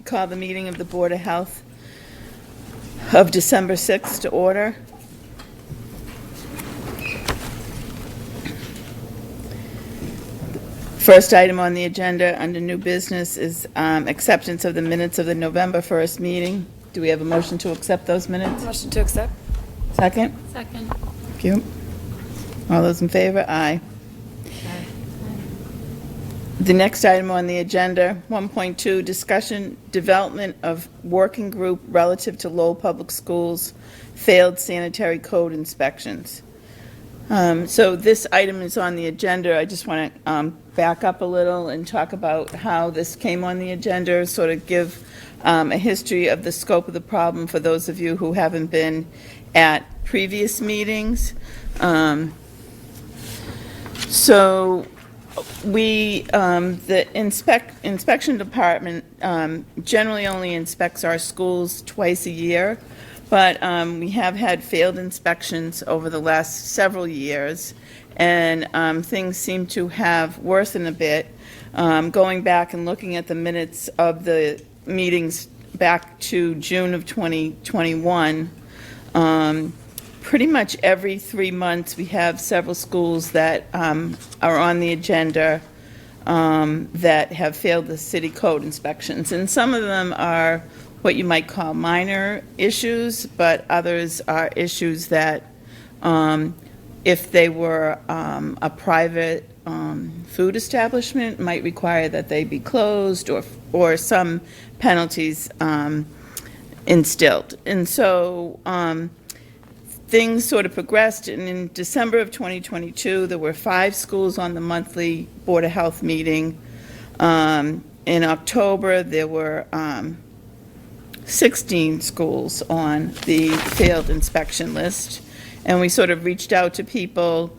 call the meeting of the Board of Health of December 6th to order. First item on the agenda under new business is acceptance of the minutes of the November 1st meeting. Do we have a motion to accept those minutes? Motion to accept. Second? Second. Thank you. All those in favor? Aye. The next item on the agenda, 1.2, discussion development of working group relative to Lowell Public Schools failed sanitary code inspections. So this item is on the agenda. I just want to back up a little and talk about how this came on the agenda, sort of give a history of the scope of the problem for those of you who haven't been at previous meetings. The inspection department generally only inspects our schools twice a year, but we have had failed inspections over the last several years, and things seem to have worsened a bit. Going back and looking at the minutes of the meetings back to June of 2021, pretty much every 3 months we have several schools that are on the agenda that have failed the city code inspections. And some of them are what you might call minor issues, but others are issues that if they were a private food establishment might require that they be closed or some penalties instilled. And so things sort of progressed, and in December of 2022, there were 5 schools on the monthly Board of Health meeting. In October, there were 16 schools on the failed inspection list, and we sort of reached out to people,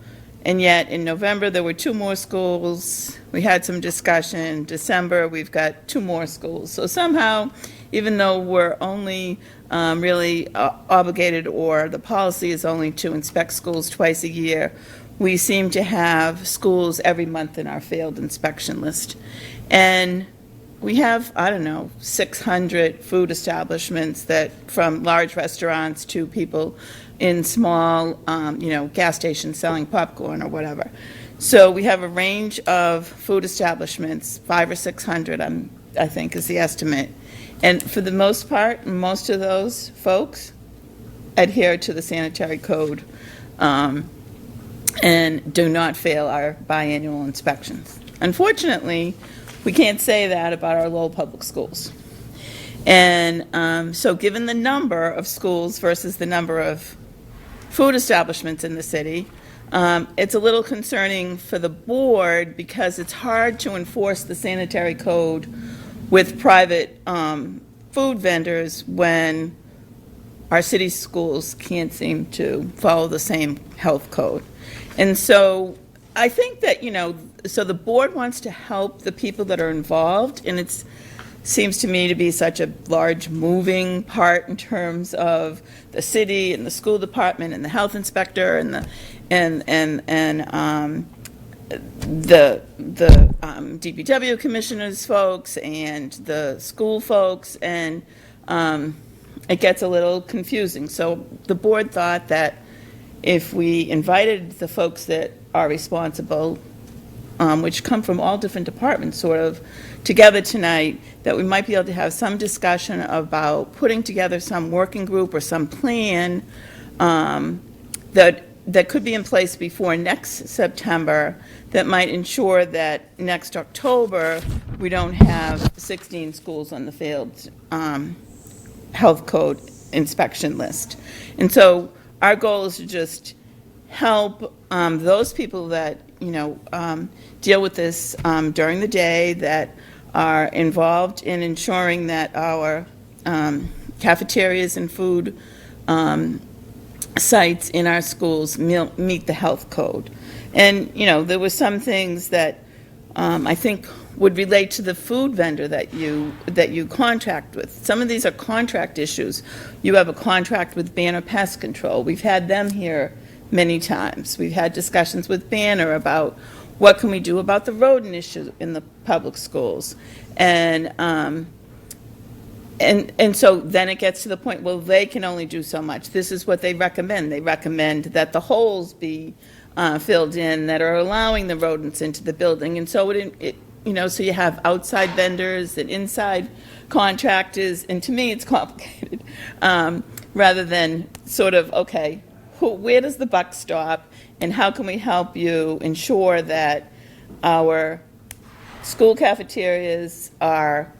and yet in November, there were 2 more schools. We had some discussion. December, we've got 2 more schools. So somehow, even though we're only really obligated, or the policy is only to inspect schools twice a year, we seem to have schools every month in our failed inspection list. And we have, 600 food establishments, that from large restaurants to people in small, gas stations selling popcorn or whatever. So we have a range of food establishments, 500 or 600, I think is the estimate. And for the most part, most of those folks adhere to the sanitary code and do not fail our biannual inspections. Unfortunately, we can't say that about our Lowell Public Schools. And so given the number of schools versus the number of food establishments in the city, it's a little concerning for the board because it's hard to enforce the sanitary code with private food vendors when our city schools can't seem to follow the same health code. And so I think that, so the board wants to help the people that are involved, and it seems to me to be such a large moving part in terms of the city and the school department and the health inspector and the DPW commissioners folks and the school folks, and it gets a little confusing. So the board thought that if we invited the folks that are responsible, which come from all different departments, sort of together tonight, that we might be able to have some discussion about putting together some working group or some plan that could be in place before next September, that might ensure that next October we don't have 16 schools on the failed health code inspection list. And so our goal is to just help those people that deal with this during the day, that are involved in ensuring that our cafeterias and food sites in our schools meet the health code. And there were some things that I think would relate to the food vendor that you contract with. Some of these are contract issues. You have a contract with Banner Pest Control. We've had them here many times. We've had discussions with Banner about what can we do about the rodent issue in the public schools. And And so then it gets to the point, well, they can only do so much. This is what they recommend. They recommend that the holes be filled in that are allowing the rodents into the building. And so so you have outside vendors and inside contractors, and to me, it's complicated. Rather than sort of, okay, where does the buck stop, and how can we help you ensure that our school cafeterias are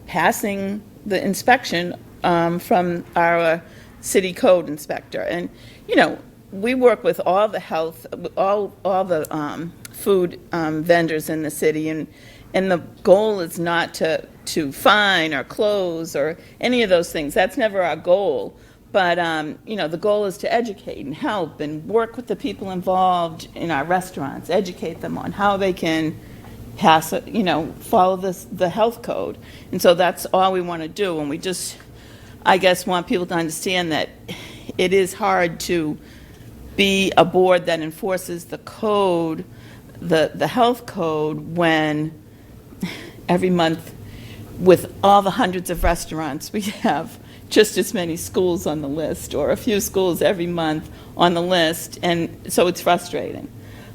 passing the inspection from our city code inspector? And, we work with all the health, all the food vendors in the city, and the goal is not to fine or close or any of those things. That's never our goal. But, the goal is to educate and help and work with the people involved in our restaurants, educate them on how they can pass, follow the health code. And so that's all we want to do. And we just, I guess, want people to understand that it is hard to be a board that enforces the code, the health code, when every month, with all the hundreds of restaurants, we have just as many schools on the list, or a few schools every month on the list, and so it's frustrating.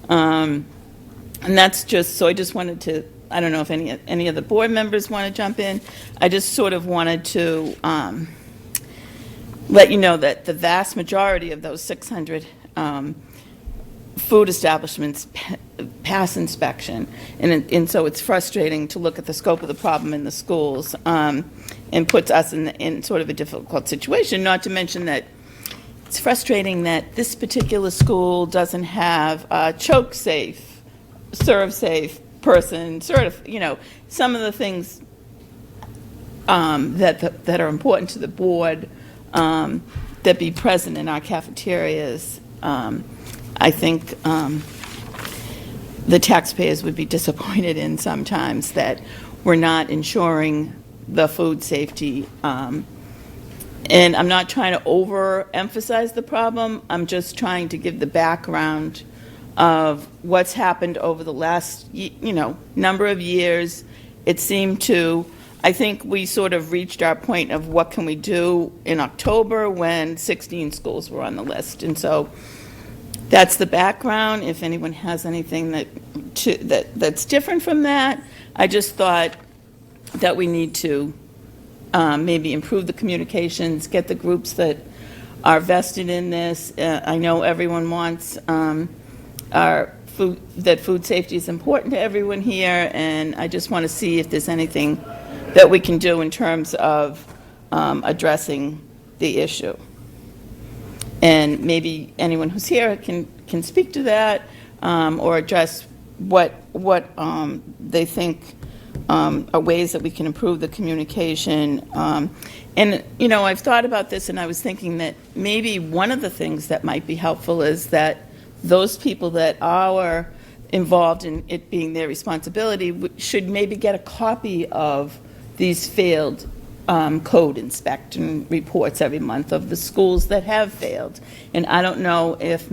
And that's just, so I just wanted to, I don't know if any of the board members want to jump in. I just sort of wanted to let you know that the vast majority of those 600 food establishments pass inspection, and so it's frustrating to look at the scope of the problem in the schools, and puts us in sort of a difficult situation, not to mention that it's frustrating that this particular school doesn't have a choke safe, serve safe person, some of the things that are important to the board that be present in our cafeterias. I think the taxpayers would be disappointed in sometimes that we're not ensuring the food safety. And I'm not trying to overemphasize the problem. I'm just trying to give the background of what's happened over the last, number of years. It seemed to, I think we sort of reached our point of what can we do in October when 16 schools were on the list. And so that's the background. If anyone has anything that's different from that, I just thought that we need to maybe improve the communications, get the groups that are vested in this. I know everyone wants that food safety is important to everyone here, and I just want to see if there's anything that we can do in terms of addressing the issue. And maybe anyone who's here can speak to that, or address what they think are ways that we can improve the communication. And, I've thought about this, and I was thinking that maybe one of the things that might be helpful is that those people that are involved in it being their responsibility should maybe get a copy of these failed code inspection reports every month of the schools that have failed. And I don't know if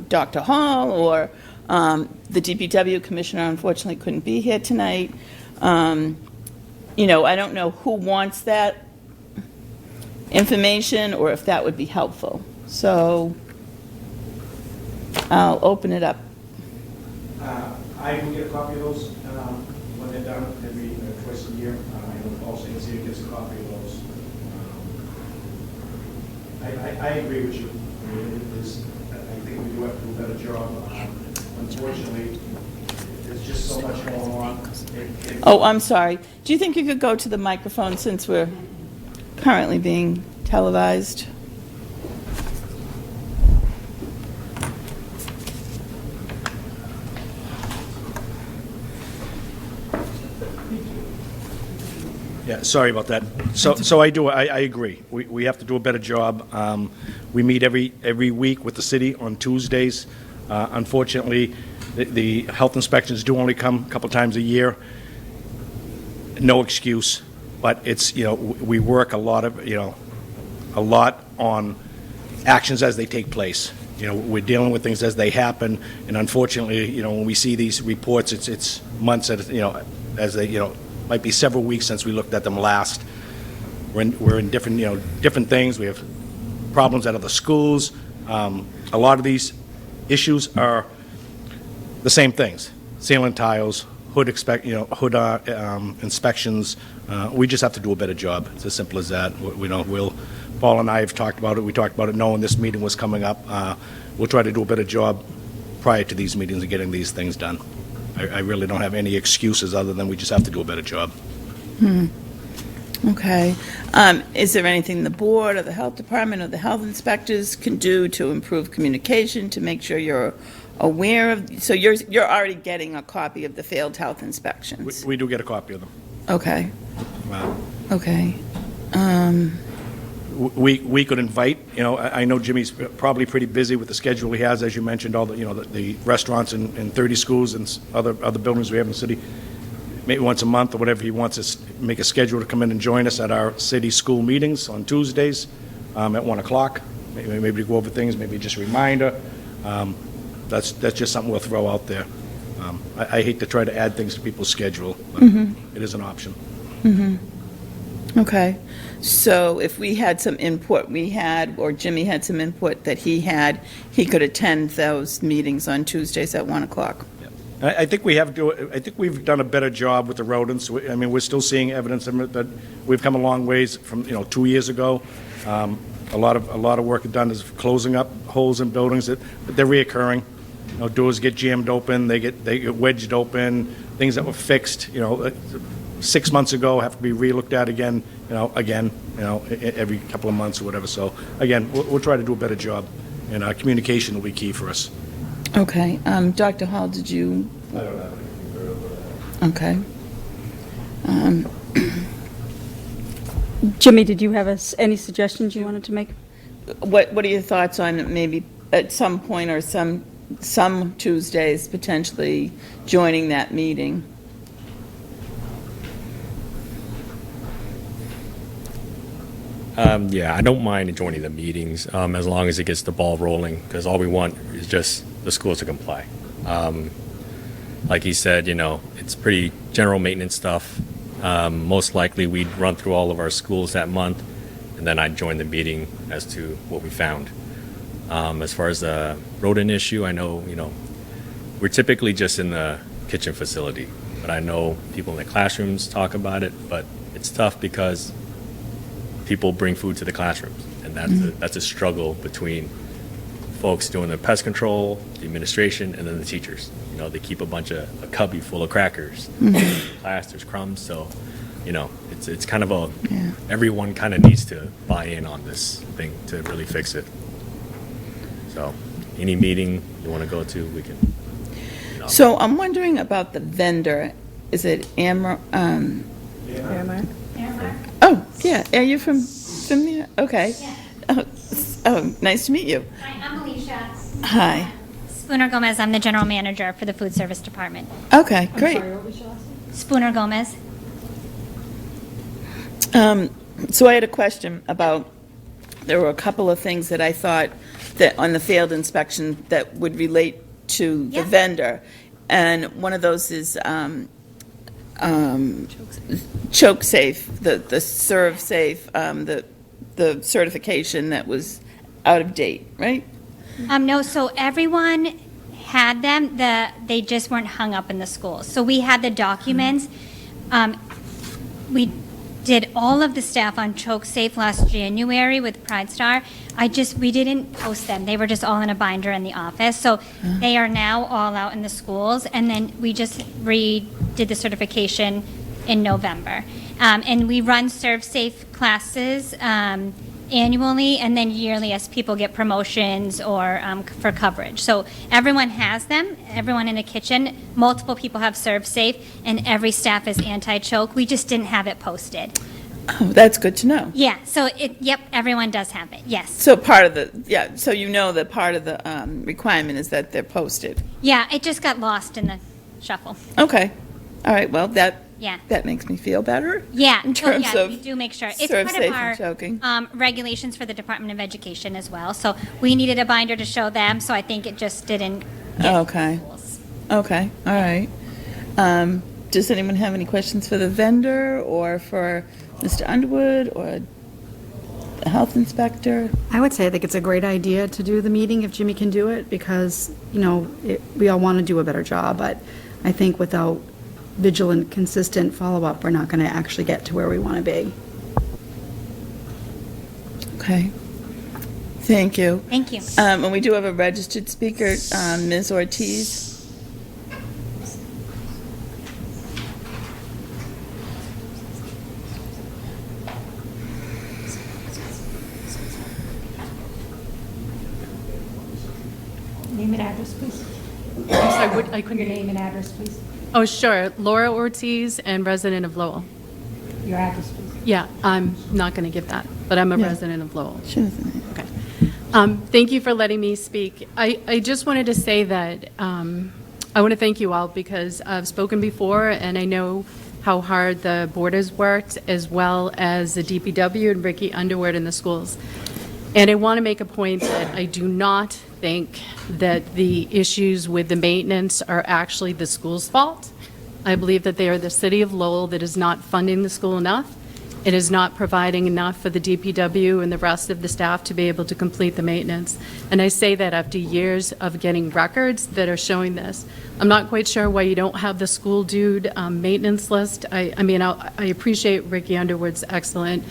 Dr. Hall or the DPW commissioner, unfortunately, couldn't be here tonight. I don't know who wants that information or if that would be helpful. So I'll open it up. I will get a copy of those when they're done, every twice a year. I know also City gets a copy of those. I agree with you. I think we do have to do a better job. Unfortunately, there's just so much going on. Oh, I'm sorry. Do you think you could go to the microphone since we're currently being televised? Yeah, sorry about that. So I agree. We have to do a better job. We meet every week with the city on Tuesdays. Unfortunately, the health inspections do only come a couple times a year. No excuse, but it's, we work a lot on actions as they take place. We're dealing with things as they happen, and unfortunately, when we see these reports, it's months at, as they, might be several weeks since we looked at them last. we're in different, different things. We have problems at other schools. A lot of these issues are the same things: ceiling tiles, hood inspections. We just have to do a better job. It's as simple as that. Paul and I have talked about it. We talked about it knowing this meeting was coming up. We'll try to do a better job prior to these meetings of getting these things done. I really don't have any excuses other than we just have to do a better job. Okay. Is there anything the board or the health department or the health inspectors can do to improve communication, to make sure you're aware of, so you're already getting a copy of the failed health inspections? We do get a copy of them. Okay. Uh, Okay. We could invite, I know Jimmy's probably pretty busy with the schedule he has, as you mentioned, all the restaurants in 30 schools and other buildings we have in the city. Maybe once a month or whatever he wants us to make a schedule to come in and join us at our city school meetings on Tuesdays at 1 o'clock. Maybe to go over things, maybe just a reminder. That's just something we'll throw out there. I hate to try to add things to people's schedule, but it is an option. Okay. So if we had some input or Jimmy had some input that he could attend those meetings on Tuesdays at 1 o'clock. I think we've done a better job with the rodents. We're still seeing evidence of it, but we've come a long ways from 2 years ago. A lot of work done is closing up holes in buildings that they're reoccurring. Doors get jammed open, they get wedged open. Things that were fixed, 6 months ago have to be re-looked at again, every couple of months or whatever. So again, we'll try to do a better job, and communication will be key for us. Okay. Dr. Hall, did you? I don't have anything further. Okay. Jimmy, did you have any suggestions you wanted to make? What are your thoughts on maybe at some point or some Tuesdays potentially joining that meeting? Yeah, I don't mind joining the meetings as long as it gets the ball rolling, because all we want is just the schools to comply. Like he said, it's pretty general maintenance stuff. Most likely we'd run through all of our schools that month, and then I'd join the meeting as to what we found. As far as the rodent issue, I know, we're typically just in the kitchen facility, but I know people in the classrooms talk about it, but it's tough because people bring food to the classrooms, and that's a struggle between folks doing the pest control, the administration, and then the teachers. They keep a cubby full of crackers. In class, there's crumbs, so it's kind of everyone kind of needs to buy in on this thing to really fix it. So any meeting you want to go to, we can. So I'm wondering about the vendor. Is it Amark? Oh, yeah. Are you from there? Okay. Yeah. Oh, nice to meet you. Hi, I'm Alicia. Hi. Spooner Gomez, I'm the general manager for the food service department. Okay, great. Spooner Gomez. So I had a question about, there were a couple of things that I thought that on the failed inspection that would relate to the Yeah. vendor. And one of those is Choke Safe, the Serve Safe, the certification that was out of date, right? No, so everyone had them, they just weren't hung up in the schools. So we had the documents. We did all of the staff on Choke Safe last January with Pride Star. We didn't post them. They were just all in a binder in the office. So they are now all out in the schools. And then we just redid the certification in November. And we run Serve Safe classes annually and then yearly as people get promotions or for coverage. So everyone has them, everyone in a kitchen. Multiple people have Serve Safe, and every staff is anti-choke. We just didn't have it posted. Oh, that's good to know. Yeah, so everyone does have it, yes. So part of the, so that part of the requirement is that they're posted. Yeah, it just got lost in the shuffle. Okay. All right, well, that makes me feel better. Yeah, In terms of we do make sure. It's Serve part Safe of and choking. our regulations for the Department of Education as well. So we needed a binder to show them, so I think it just didn't get Okay. schools. Okay, all right. Does anyone have any questions for the vendor or for Mr. Underwood or the health inspector? I would say I think it's a great idea to do the meeting if Jimmy can do it, because, we all want to do a better job, but I think without vigilant, consistent follow-up, we're not going to actually get to where we want to be. Okay. Thank you. Thank you. And we do have a registered speaker, Ms. Ortiz. Name and address, please. I'm sorry, I couldn't. Your name and address, please. Oh, sure. Laura Ortiz, and resident of Lowell. Your address, please. Yeah, I'm not going to give that, but I'm a resident of Lowell. She doesn't. Okay. Thank you for letting me speak. I just wanted to say that I want to thank you all, because I've spoken before, and I know how hard the board has worked, as well as the DPW and Ricky Underwood in the schools. And I want to make a point that I do not think that the issues with the maintenance are actually the school's fault. I believe that they are the city of Lowell that is not funding the school enough. It is not providing enough for the DPW and the rest of the staff to be able to complete the maintenance. And I say that after years of getting records that are showing this. I'm not quite sure why you don't have the school dude maintenance list. I appreciate Ricky Underwood's excellent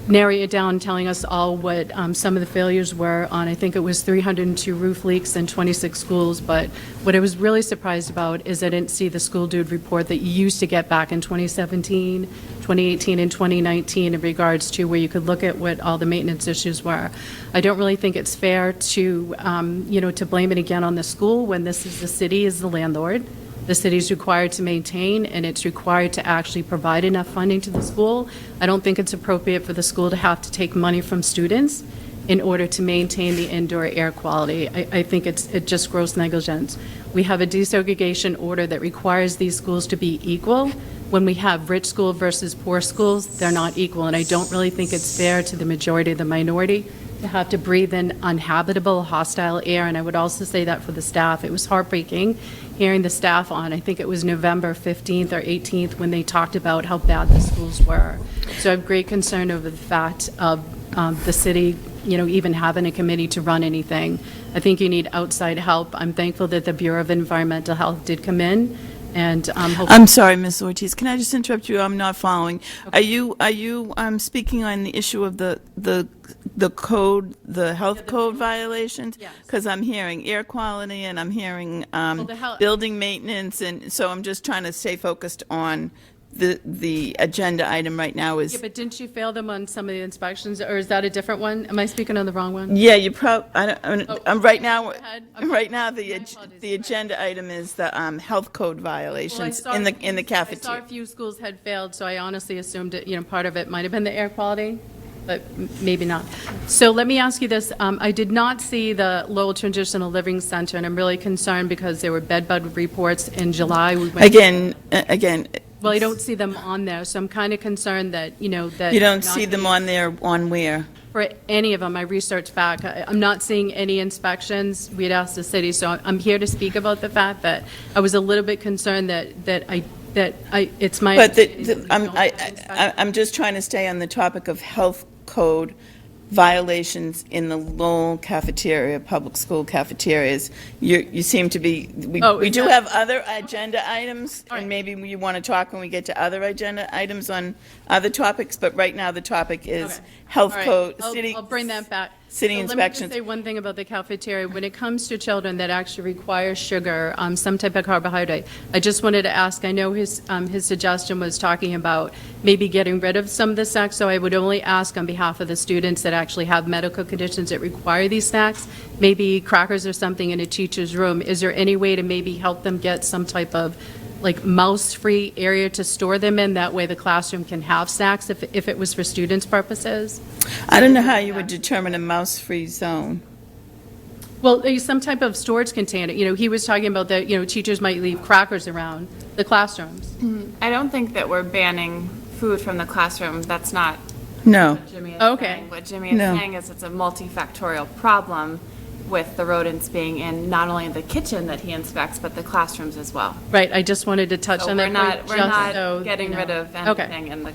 narrowing it down, telling us all what some of the failures were on, I think it was 302 roof leaks in 26 schools. But what I was really surprised about is I didn't see the school dude report that you used to get back in 2017, 2018, and 2019 in regards to where you could look at what all the maintenance issues were. I don't really think it's fair to, to blame it again on the school when this is the city is the landlord. The city is required to maintain, and it's required to actually provide enough funding to the school. I don't think it's appropriate for the school to have to take money from students in order to maintain the indoor air quality. I think it's just gross negligence. We have a desegregation order that requires these schools to be equal. When we have rich school versus poor schools, they're not equal, and I don't really think it's fair to the majority of the minority to have to breathe in unhabitable, hostile air. And I would also say that for the staff. It was heartbreaking hearing the staff on, I think it was November 15th or 18th, when they talked about how bad the schools were. So I have great concern over the fact of the city, even having a committee to run anything. I think you need outside help. I'm thankful that the Bureau of Environmental Health did come in. And I'm sorry, Ms. Ortiz. Can I just interrupt you? I'm not following. Okay. Are you speaking on the issue of the code, the health code violations? Yes. Because I'm hearing air quality and I'm hearing the building maintenance, and so I'm just trying to stay focused on the agenda item right now is. Yeah, but didn't you fail them on some of the inspections, or is that a different one? Am I speaking on the wrong one? Yeah, you I'm right now. Go ahead. Okay. Right now, My apologies. the agenda item is the health code violations Well, in the I saw cafeteria. a few schools had failed, so I honestly assumed it, part of it might have been the air quality, but maybe not. So let me ask you this. I did not see the Lowell Transitional Living Center, and I'm really concerned because there were bed bug reports in July. We went Again. Well, I don't see them on there, so I'm kind of concerned that, that. You don't not see them being- on there on where? For any of them, I researched back. I'm not seeing any inspections. We had asked the city, so I'm here to speak about the fact that I was a little bit concerned that it's my. But understanding that we don't inspect. I'm just trying to stay on the topic of health code violations in the Lowell cafeteria, public school cafeterias. You seem to be, we do have other agenda items, All right. and maybe you want to talk when we get to other agenda items on other topics, but right now the topic is Okay. health All right. code, I'll- city. I'll bring that back. City So inspections. Let me just say one thing about the cafeteria. When it comes to children that actually require sugar, some type of carbohydrate, I just wanted to ask, I know his suggestion was talking about maybe getting rid of some of the snacks, so I would only ask on behalf of the students that actually have medical conditions that require these snacks, maybe crackers or something in a teacher's room. Is there any way to maybe help them get some type of mouse-free area to store them in? That way the classroom can have snacks if it was for students' purposes? I don't know how you would determine a mouse-free zone. Well, some type of storage container. He was talking about that, teachers might leave crackers around the classrooms. I don't think that we're banning food from the classroom. That's not No. what Jimmy is Okay. saying. What Jimmy is No. saying is it's a multifactorial problem with the rodents being in not only the kitchen that he inspects, but the classrooms as well. Right, I just wanted to touch So on we're that. not, point we're just not so getting you know. rid of Okay. anything in the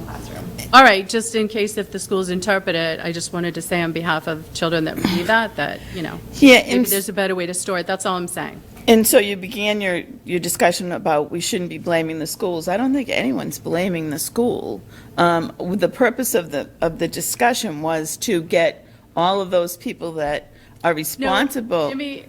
classroom. All right, just in case if the schools interpret it, I just wanted to say on behalf of children that read that, Yeah, maybe there's a better way to store it. That's all I'm saying. And so you began your discussion about we shouldn't be blaming the schools. I don't think anyone's blaming the school. The purpose of the discussion was to get all of those people that are responsible. No, Jimmy,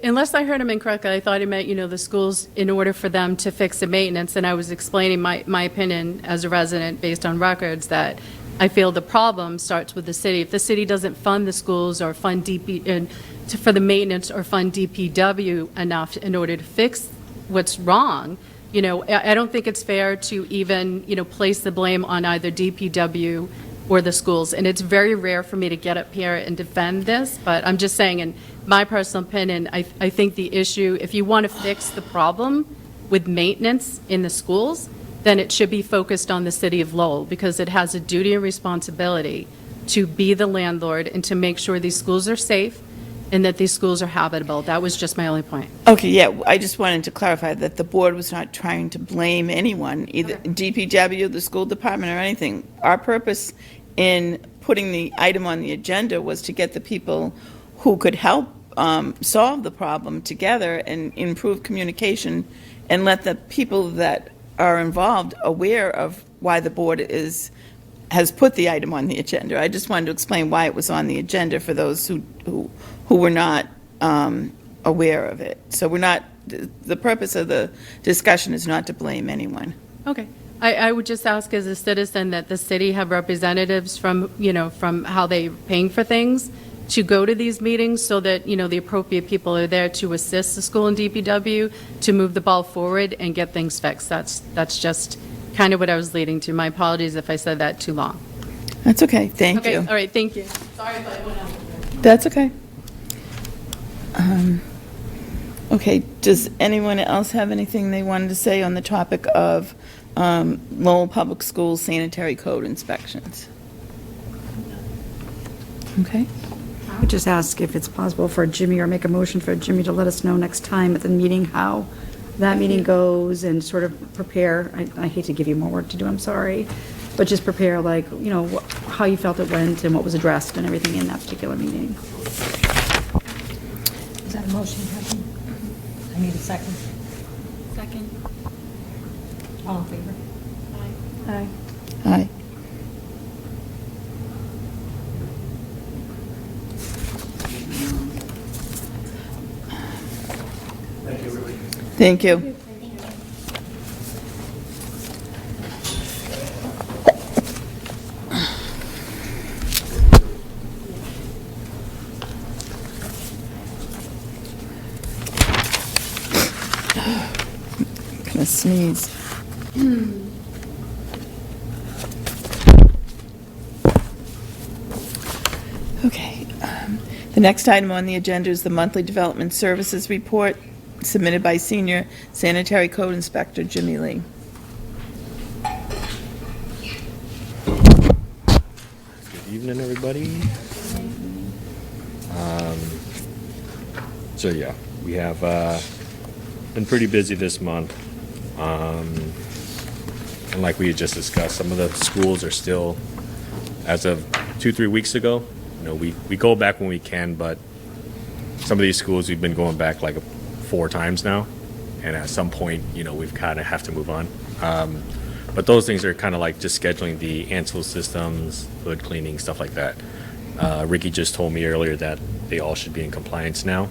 unless I heard him incorrectly, I thought he meant, the schools, in order for them to fix the maintenance, and I was explaining my opinion as a resident based on records, that I feel the problem starts with the city. If the city doesn't fund the schools or fund for the maintenance or fund DPW enough in order to fix what's wrong, I don't think it's fair to even, place the blame on either DPW or the schools. And it's very rare for me to get up here and defend this, but I'm just saying, in my personal opinion, I think the issue, if you want to fix the problem with maintenance in the schools, then it should be focused on the city of Lowell, because it has a duty and responsibility to be the landlord and to make sure these schools are safe and that these schools are habitable. That was just my only point. Okay, yeah, I just wanted to clarify that the board was not trying to blame anyone, either DPW, the school department, or anything. Our purpose in putting the item on the agenda was to get the people who could help solve the problem together and improve communication, and let the people that are involved aware of why the board has put the item on the agenda. I just wanted to explain why it was on the agenda for those who were not aware of it. So the purpose of the discussion is not to blame anyone. Okay. I would just ask as a citizen that the city have representatives from how they're paying for things to go to these meetings, so that, the appropriate people are there to assist the school and DPW to move the ball forward and get things fixed. That's just kind of what I was leading to. My apologies if I said that too long. That's okay, thank Okay, you. all right, thank you. Sorry if I went on. That's okay. Okay, does anyone else have anything they wanted to say on the topic of Lowell Public Schools sanitary code inspections? Okay. I would just ask if it's possible for Jimmy, or make a motion for Jimmy to let us know next time at the meeting how that meeting goes, and sort of prepare, I hate to give you more work to do, I'm sorry, but just prepare, how you felt it went and what was addressed and everything in that particular meeting. Is that a motion, Kathy? I need a second. Second. All in favor? Aye. Aye. Thank you. Gonna sneeze. Okay. The next item on the agenda is the monthly development services report submitted by Senior Sanitary Code Inspector Jimmy Lee. Good evening, everybody. So yeah, we have been pretty busy this month. And like we had just discussed, some of the schools are still, as of 2-3 weeks ago, we go back when we can, but some of these schools we've been going back like 4 times now, and at some point, we've kind of have to move on. But those things are kind of like just scheduling the Ansel systems, hood cleaning, stuff like that. Ricky just told me earlier that they all should be in compliance now,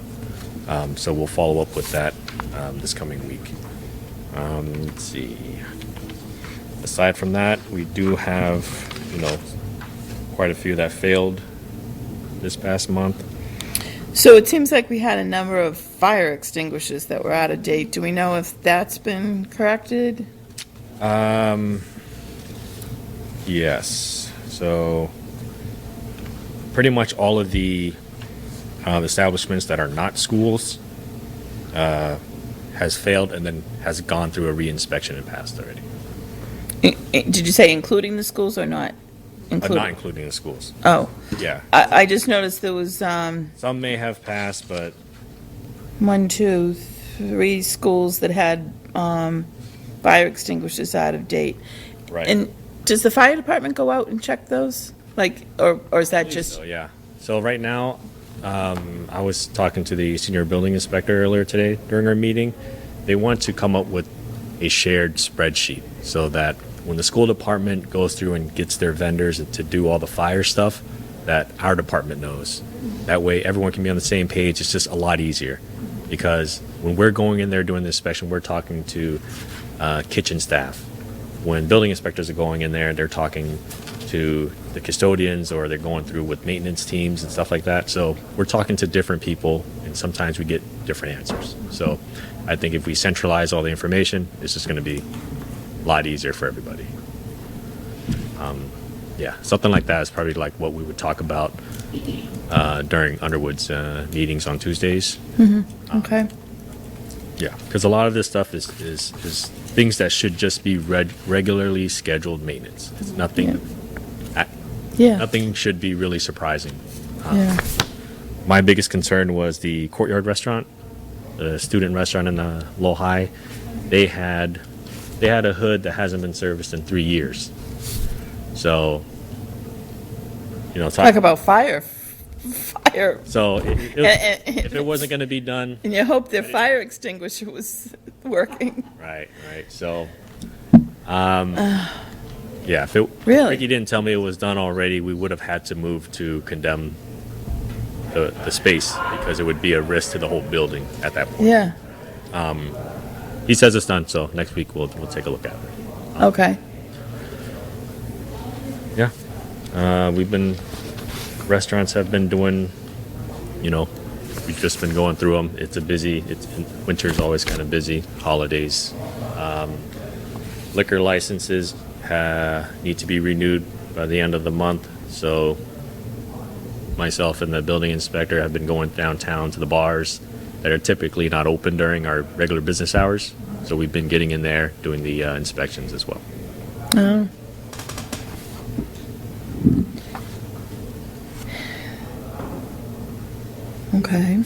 so we'll follow up with that this coming week. Let's see. Aside from that, we do have, quite a few that failed this past month. So it seems like we had a number of fire extinguishers that were out of date. Do we know if that's been corrected? Yes. So pretty much all of the establishments that are not schools has failed and then has gone through a re-inspection and passed already. Did you say including the schools or not? Not including the schools. Oh, Yeah. I just noticed there was Some may have passed, but 1, 2, 3 schools that had fire extinguishers out of date. right. And Does the fire department go out and check those? Like, or is that just? So, yeah. So right now, I was talking to the senior building inspector earlier today during our meeting. They want to come up with a shared spreadsheet so that when the school department goes through and gets their vendors to do all the fire stuff, that our department knows. That way, everyone can be on the same page. It's just a lot easier because when we're going in there doing the inspection, we're talking to kitchen staff. When building inspectors are going in there, they're talking to the custodians or they're going through with maintenance teams and stuff like that. So we're talking to different people and sometimes we get different answers. So I think if we centralize all the information, it's just going to be a lot easier for everybody. Yeah, something like that is probably like what we would talk about during Underwood's meetings on Tuesdays. Okay. Yeah, because a lot of this stuff is things that should just be regularly scheduled maintenance. It's nothing. Yeah. Nothing should be really surprising. Yeah. My biggest concern was the Courtyard restaurant, the student restaurant in the Lowell High. They had a hood that hasn't been serviced in 3 years. So, Talk about fire. So if it wasn't going to be done, And you hope their fire extinguisher was working. right. So, yeah, if Really? Ricky didn't tell me it was done already, we would have had to move to condemn the space because it would be a risk to the whole building at that point. Yeah. He says it's done, so next week we'll take a look at it. Okay. Yeah, restaurants have been doing, we've just been going through them. Winter's always kind of busy, holidays. Liquor licenses need to be renewed by the end of the month, so myself and the building inspector have been going downtown to the bars that are typically not open during our regular business hours, so we've been getting in there doing the inspections as well. Oh. Okay.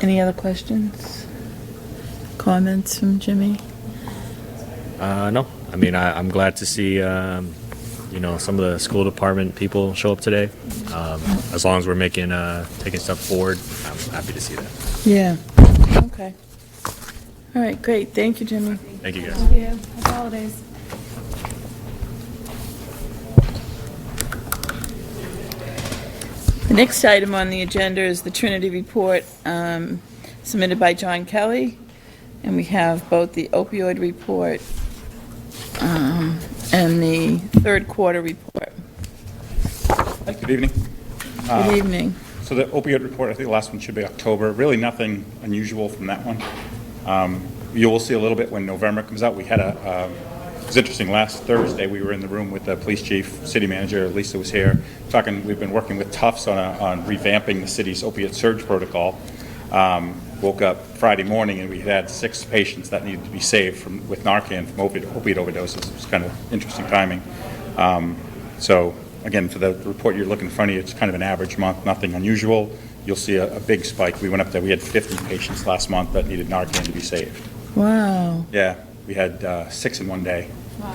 Any other questions? Comments from Jimmy? No, I mean I'm glad to see some of the school department people show up today. As long as we're taking stuff forward, I'm happy to see that. Yeah. Okay. All right, great. Thank you, Jimmy. Thank you guys. Thank you. Happy holidays. The next item on the agenda is the Trinity Report submitted by John Kelly. And we have both the opioid report and the third quarter report. Good evening. Good evening. So the opioid report, I think the last one should be October. Really nothing unusual from that one. You will see a little bit when November comes out. We had it was interesting, last Thursday we were in the room with the police chief, city manager, Lisa was here, we've been working with Tufts on revamping the city's opiate surge protocol. Woke up Friday morning and we had 6 patients that needed to be saved with Narcan from opiate overdoses. It was kind of interesting timing. So again, for the report you're looking in front of you, it's kind of an average month, nothing unusual. You'll see a big spike. We went up there, we had 50 patients last month that needed Narcan to be saved. Wow. Yeah, we had 6 in one day. Wow.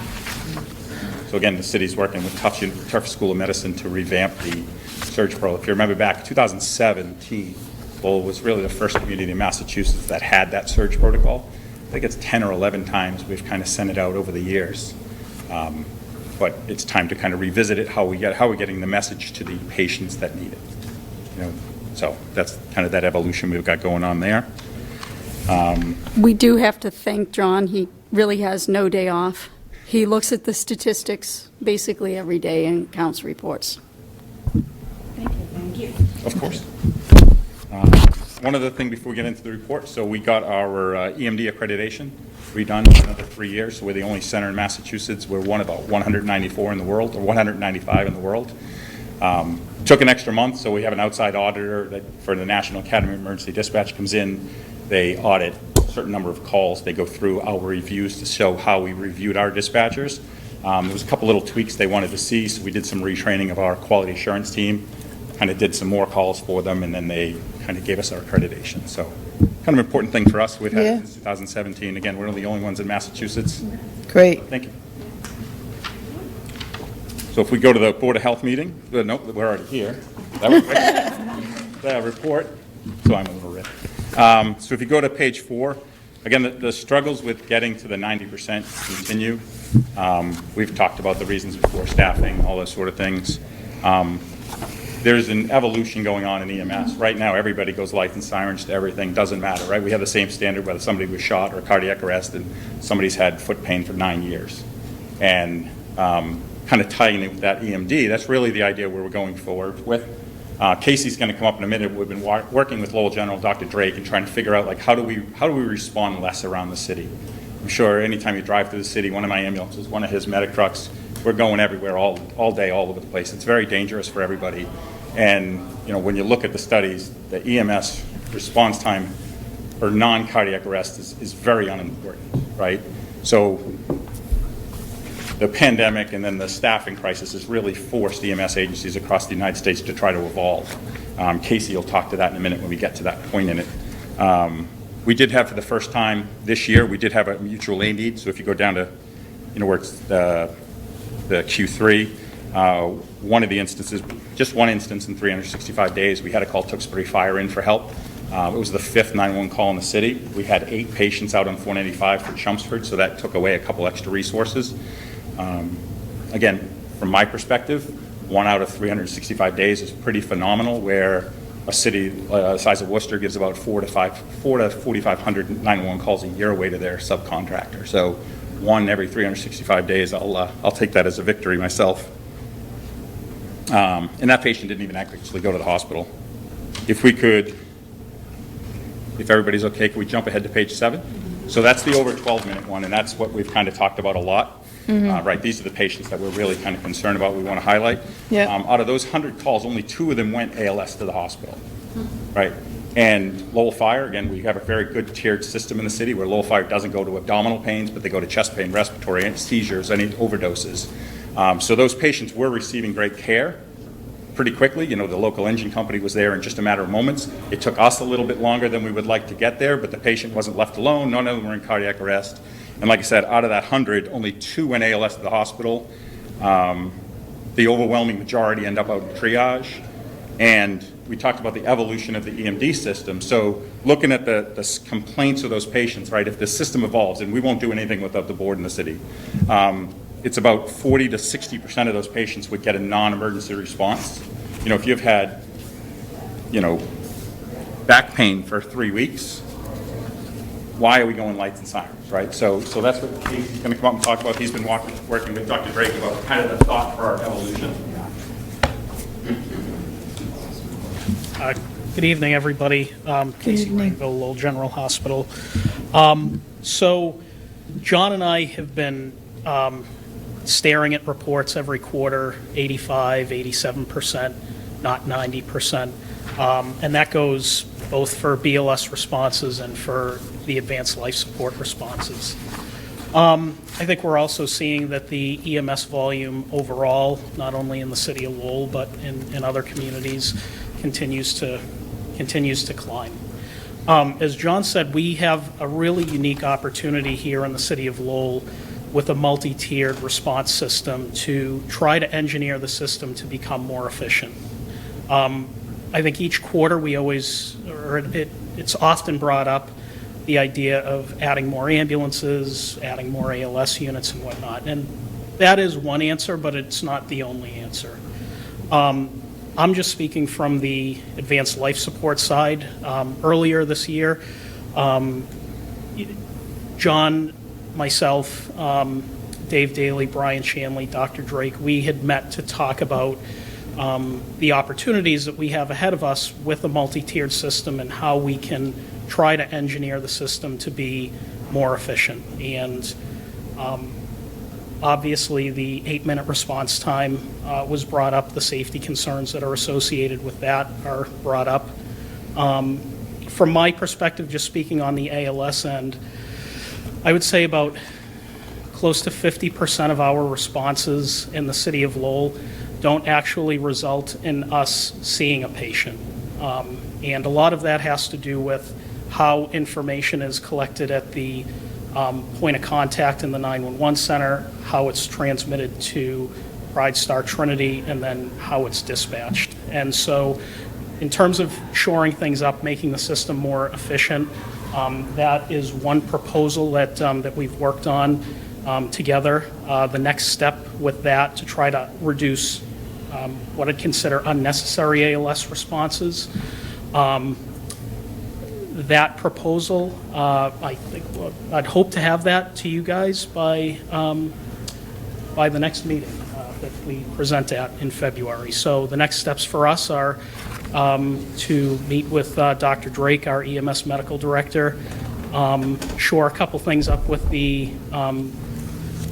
So again, the city's working with Tufts School of Medicine to revamp the surge protocol. If you remember back, 2017, Lowell was really the first community in Massachusetts that had that surge protocol. I think it's 10 or 11 times we've kind of sent it out over the years. But it's time to kind of revisit it, how we're getting the message to the patients that need it. So that's kind of that evolution we've got going on there. We do have to thank John. He really has no day off. He looks at the statistics basically every day and counts reports. Thank you. Of course. One other thing before we get into the report, so we got our EMD accreditation redone for another 3 years, so we're the only center in Massachusetts. We're one of about 194 in the world, or 195 in the world. Took an extra month, so we have an outside auditor that for the National Academy of Emergency Dispatch comes in. They audit a certain number of calls. They go through our reviews to show how we reviewed our dispatchers. There was a couple little tweaks they wanted to see, so we did some retraining of our quality assurance team. kind of did some more calls for them, and then they kind of gave us our accreditation. So kind of an important thing for us. We've had Yeah. it since 2017. Again, we're one of the only ones in Massachusetts. Great. Thank you. So if we go to the Board of Health meeting, no, we're already here. That was quick. The report, so I'm a little red. So if you go to page 4, again, the struggles with getting to the 90% continue. We've talked about the reasons before, staffing, all those sort of things. There's an evolution going on in EMS. Right now, everybody goes lights and sirens to everything, doesn't matter, right? We have the same standard whether somebody was shot or cardiac arrest and somebody's had foot pain for 9 years. And kind of tying it with that EMD, that's really the idea where we're going forward with. Casey's going to come up in a minute. We've been working with Lowell General, Dr. Drake, and trying to figure out, like, how do we respond less around the city? I'm sure anytime you drive through the city, one of my ambulances, one of his medic trucks, we're going everywhere all day, all over the place. It's very dangerous for everybody. And, you know, when you look at the studies, the EMS response time for non-cardiac arrest is very unimportant, right? So the pandemic and then the staffing crisis has really forced EMS agencies across the United States to try to evolve. Casey will talk to that in a minute when we get to that point in it. We did have, for the first time this year, we did have a mutual aid need. So if you go down to, you know, where it's the Q3, one of the instances, just one instance in 365 days, we had to call Tewksbury Fire in for help. It was the 5th 911 call in the city. We had 8 patients out on 495 for Chelmsford, so that took away a couple extra resources. Again, from my perspective, 1 out of 365 days is pretty phenomenal, where a city the size of Worcester gives about 4 to 4,500 911 calls a year away to their subcontractor. So 1 every 365 days, I'll take that as a victory myself. And that patient didn't even actually go to the hospital. If everybody's okay, can we jump ahead to page 7? So that's the over 12-minute one, and that's what we've kind of talked about a lot. Right, these are the patients that we're really kind of concerned about, we want to highlight. Yeah. Out of those 100 calls, only 2 of them went ALS to the hospital, right? And Lowell Fire, again, we have a very good tiered system in the city where Lowell Fire doesn't go to abdominal pains, but they go to chest pain, respiratory, and seizures, any overdoses. So those patients were receiving great care pretty quickly. You know, the local engine company was there in just a matter of moments. It took us a little bit longer than we would like to get there, but the patient wasn't left alone. None of them were in cardiac arrest. And like I said, out of that 100, only 2 went ALS to the hospital. The overwhelming majority end up out in triage. And we talked about the evolution of the EMD system. So looking at the complaints of those patients, right, if the system evolves, and we won't do anything without the board in the city, it's about 40 to 60% of those patients would get a non-emergency response. You know, if you've had, you know, back pain for 3 weeks, why are we going lights and sirens, right? So that's what Casey's going to come up and talk about. He's been working with Dr. Drake about kind of the thought for our evolution. Good evening, everybody. Casey Rainville, Lowell General Hospital. So John and I have been staring at reports every quarter, 85, 87%, not 90%. And that goes both for BLS responses and for the advanced life support responses. I think we're also seeing that the EMS volume overall, not only in the city of Lowell, but in other communities, continues to climb. As John said, we have a really unique opportunity here in the city of Lowell with a multi-tiered response system to try to engineer the system to become more efficient. I think each quarter it's often brought up, the idea of adding more ambulances, adding more ALS units and whatnot. And that is one answer, but it's not the only answer. I'm just speaking from the advanced life support side. Earlier this year, John, myself, Dave Daly, Brian Shanley, Dr. Drake, we had met to talk about the opportunities that we have ahead of us with a multi-tiered system and how we can try to engineer the system to be more efficient. And obviously, the 8-minute response time was brought up. The safety concerns that are associated with that are brought up. From my perspective, just speaking on the ALS end, I would say about close to 50% of our responses in the city of Lowell don't actually result in us seeing a patient. And a lot of that has to do with how information is collected at the point of contact in the 911 center, how it's transmitted to Pride Star Trinity, and then how it's dispatched. And so in terms of shoring things up, making the system more efficient, that is one proposal that we've worked on together. The next step with that to try to reduce what I'd consider unnecessary ALS responses. That proposal, I think, I'd hope to have that to you guys by the next meeting that we present at in February. So the next steps for us are to meet with Dr. Drake, our EMS medical director, shore a couple things up with the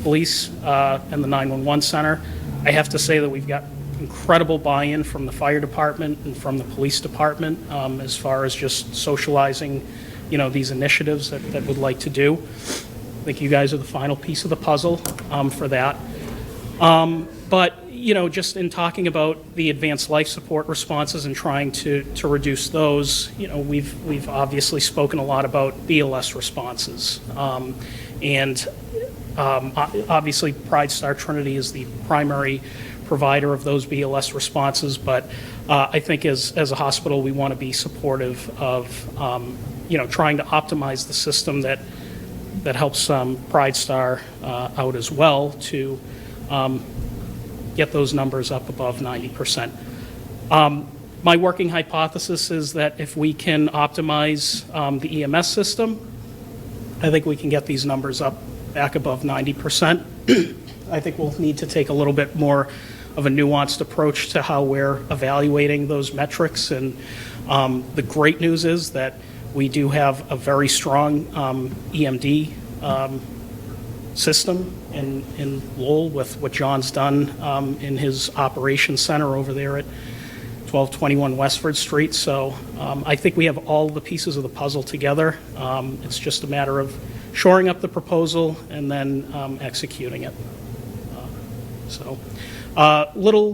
police and the 911 center. I have to say that we've got incredible buy-in from the fire department and from the police department as far as just socializing, these initiatives that we'd like to do. I think you guys are the final piece of the puzzle for that. But, just in talking about the advanced life support responses and trying to reduce those, we've obviously spoken a lot about BLS responses. And obviously, Pride Star Trinity is the primary provider of those BLS responses, but I think as a hospital, we want to be supportive of, trying to optimize the system that helps Pride Star out as well to get those numbers up above 90%. My working hypothesis is that if we can optimize the EMS system, I think we can get these numbers up back above 90%. I think we'll need to take a little bit more of a nuanced approach to how we're evaluating those metrics. And the great news is that we do have a very strong EMD system in Lowell with what John's done in his operations center over there at 1221 Westford Street. So I think we have all the pieces of the puzzle together. It's just a matter of shoring up the proposal and then executing it.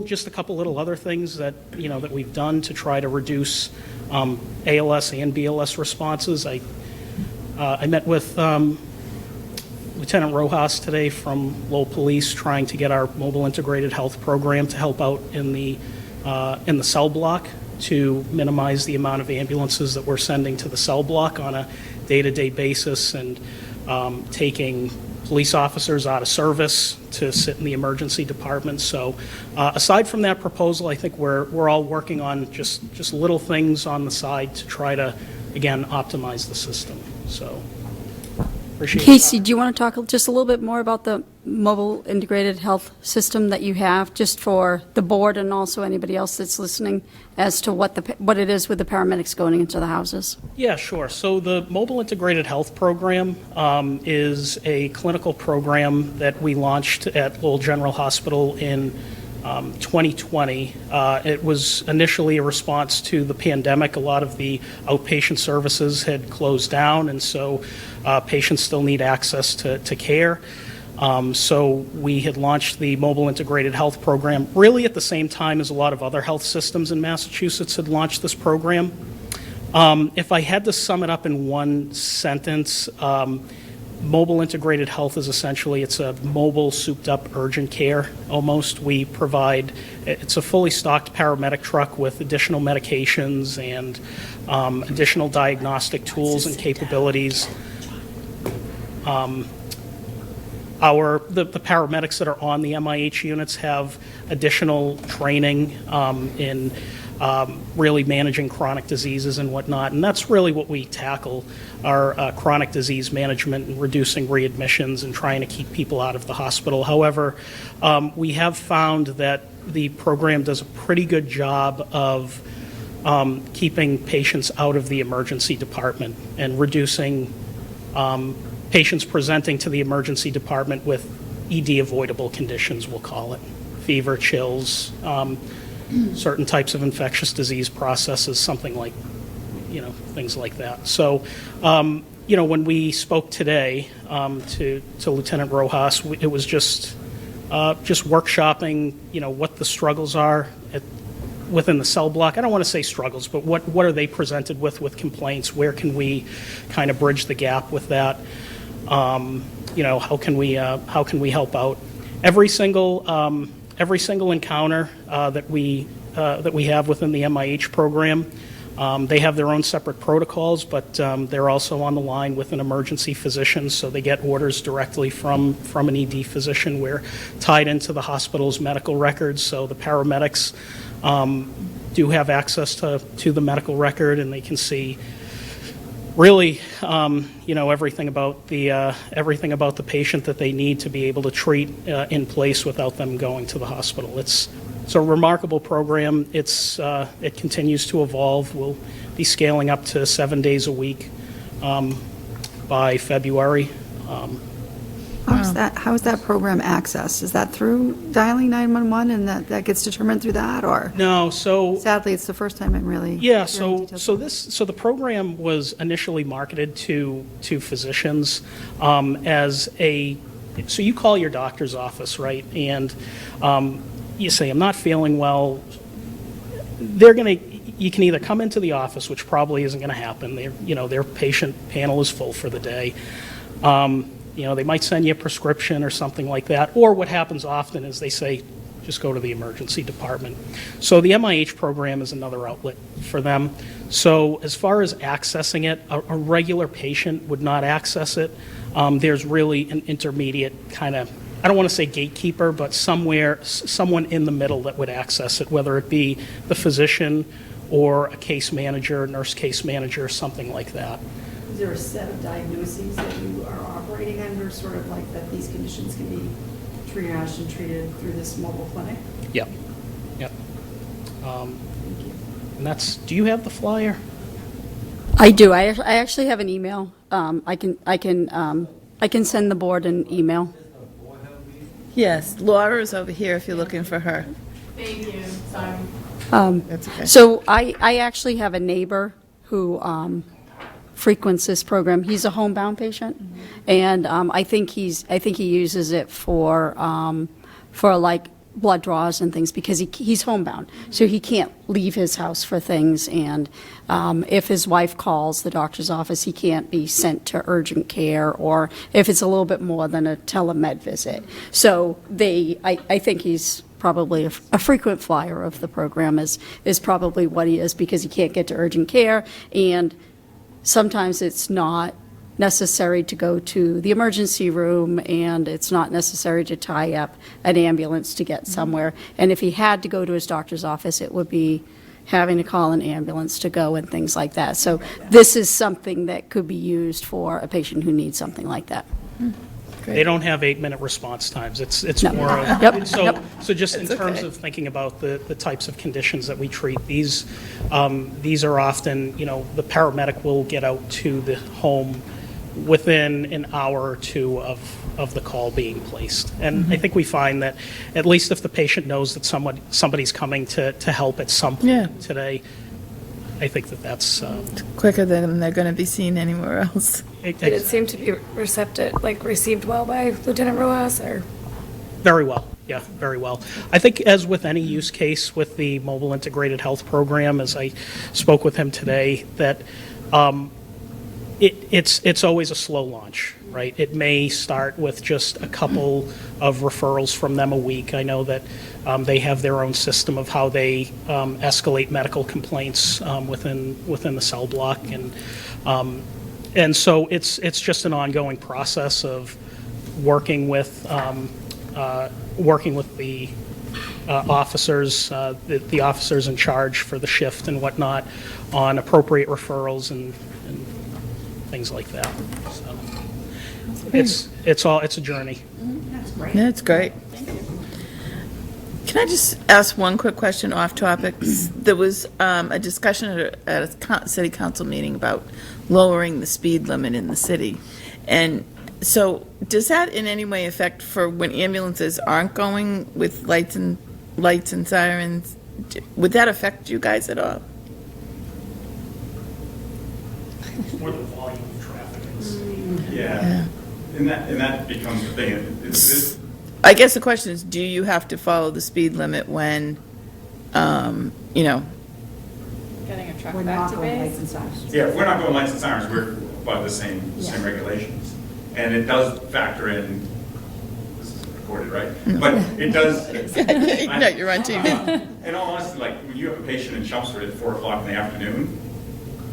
Just a couple little other things that that we've done to try to reduce ALS and BLS responses. I met with Lieutenant Rojas today from Lowell Police, trying to get our mobile integrated health program to help out in the cell block to minimize the amount of ambulances that we're sending to the cell block on a day-to-day basis, and taking police officers out of service to sit in the emergency department. So aside from that proposal, I think we're all working on just little things on the side to try to, again, optimize the system. So appreciate it. Casey, do you want to talk just a little bit more about the mobile integrated health system that you have, just for the board and also anybody else that's listening, as to what it is with the paramedics going into the houses? Yeah, sure. So the Mobile Integrated Health Program is a clinical program that we launched at Lowell General Hospital in 2020. It was initially a response to the pandemic. A lot of the outpatient services had closed down, and so patients still need access to care. So we had launched the Mobile Integrated Health Program really at the same time as a lot of other health systems in Massachusetts had launched this program. If I had to sum it up in one sentence, Mobile Integrated Health is essentially, it's a mobile souped-up urgent care almost. We provide, it's a fully stocked paramedic truck with additional medications and additional diagnostic tools and capabilities. The paramedics that are on the MIH units have additional training in really managing chronic diseases and whatnot, and that's really what we tackle, our chronic disease management and reducing readmissions and trying to keep people out of the hospital. However, we have found that the program does a pretty good job of keeping patients out of the emergency department and reducing patients presenting to the emergency department with ED avoidable conditions, we'll call it, fever, chills, certain types of infectious disease processes, something like, things like that. So, when we spoke today to Lieutenant Rojas, it was just just workshopping, what the struggles are within the cell block. I don't want to say struggles, but what are they presented with complaints? Where can we kind of bridge the gap with that? How can we help out? Every single encounter that we have within the MIH program, they have their own separate protocols, but they're also on the line with an emergency physician, so they get orders directly from an ED physician. We're tied into the hospital's medical records, so the paramedics do have access to the medical record, and they can see really, everything about the patient that they need to be able to treat in place without them going to the hospital. It's a remarkable program. It continues to evolve. We'll be scaling up to 7 days a week by February. How is that program accessed? Is that through dialing 911 and that gets determined through that, or? No, so Sadly, it's the first time I'm really. yeah. hearing So details. the program was initially marketed to physicians as a. So you call your doctor's office, right, and you say, I'm not feeling well. You can either come into the office, which probably isn't going to happen. Their patient panel is full for the day. They might send you a prescription or something like that. Or what happens often is they say, just go to the emergency department. So the MIH program is another outlet for them. So as far as accessing it, a regular patient would not access it. There's really an intermediate kind of, I don't want to say gatekeeper, but someone in the middle that would access it, whether it be the physician or a case manager, nurse case manager, something like that. Is there a set of diagnoses that you are operating under, sort of like that these conditions can be triaged and treated through this mobile clinic? Yep. And do you have the flyer? I do. I actually have an email. I can send the board an email. Yes, Laura is over here if you're looking for her. Thank you, sorry. That's okay. So I actually have a neighbor who frequents this program. He's a homebound patient, and I think he uses it for like blood draws and things because he's homebound, so he can't leave his house for things. And if his wife calls the doctor's office, he can't be sent to urgent care, or if it's a little bit more than a telemed visit. So I think he's probably a frequent flyer of the program is probably what he is, because he can't get to urgent care, and sometimes it's not necessary to go to the emergency room, and it's not necessary to tie up an ambulance to get somewhere. And if he had to go to his doctor's office, it would be having to call an ambulance to go and things like that. So this is something that could be used for a patient who needs something like that. They don't have 8-minute responance times. It's No. more of, Yep, so, yep. so just in It's terms okay. of thinking about the types of conditions that we treat, these are often, the paramedic will get out to the home within an hour or two of the call being placed. And I think we find that, at least if the patient knows that somebody's coming to help at some Yeah. point today, I think that's Quicker than they're going to be seen anywhere else. Did it seem to be received well by Lieutenant Rojas, or? Very well, yeah, very well. I think, as with any use case with the Mobile Integrated Health Program, as I spoke with him today, that it's always a slow launch, right? It may start with just a couple of referrals from them a week. I know that they have their own system of how they escalate medical complaints within the cell block, and so it's just an ongoing process of working with the officers, the officers in charge for the shift and whatnot, on appropriate referrals and things like that. So it's a journey. That's great. Can I just ask one quick question off topic? There was a discussion at a city council meeting about lowering the speed limit in the city. And so does that in any way affect for when ambulances aren't going with lights and sirens? Would that affect you guys at all? It's more the volume of traffic. Yeah. And that becomes the thing. I guess the question is, do you have to follow the speed limit when, you know, Getting a truck We're back not to going base. lights and sirens. Yeah, if we're not going lights and sirens, we're by the same regulations. And it does factor in, this is recorded, right? But it does. No, you're on TV. In all honesty, like, when you have a patient in Chelmsford at 4 o'clock in the afternoon,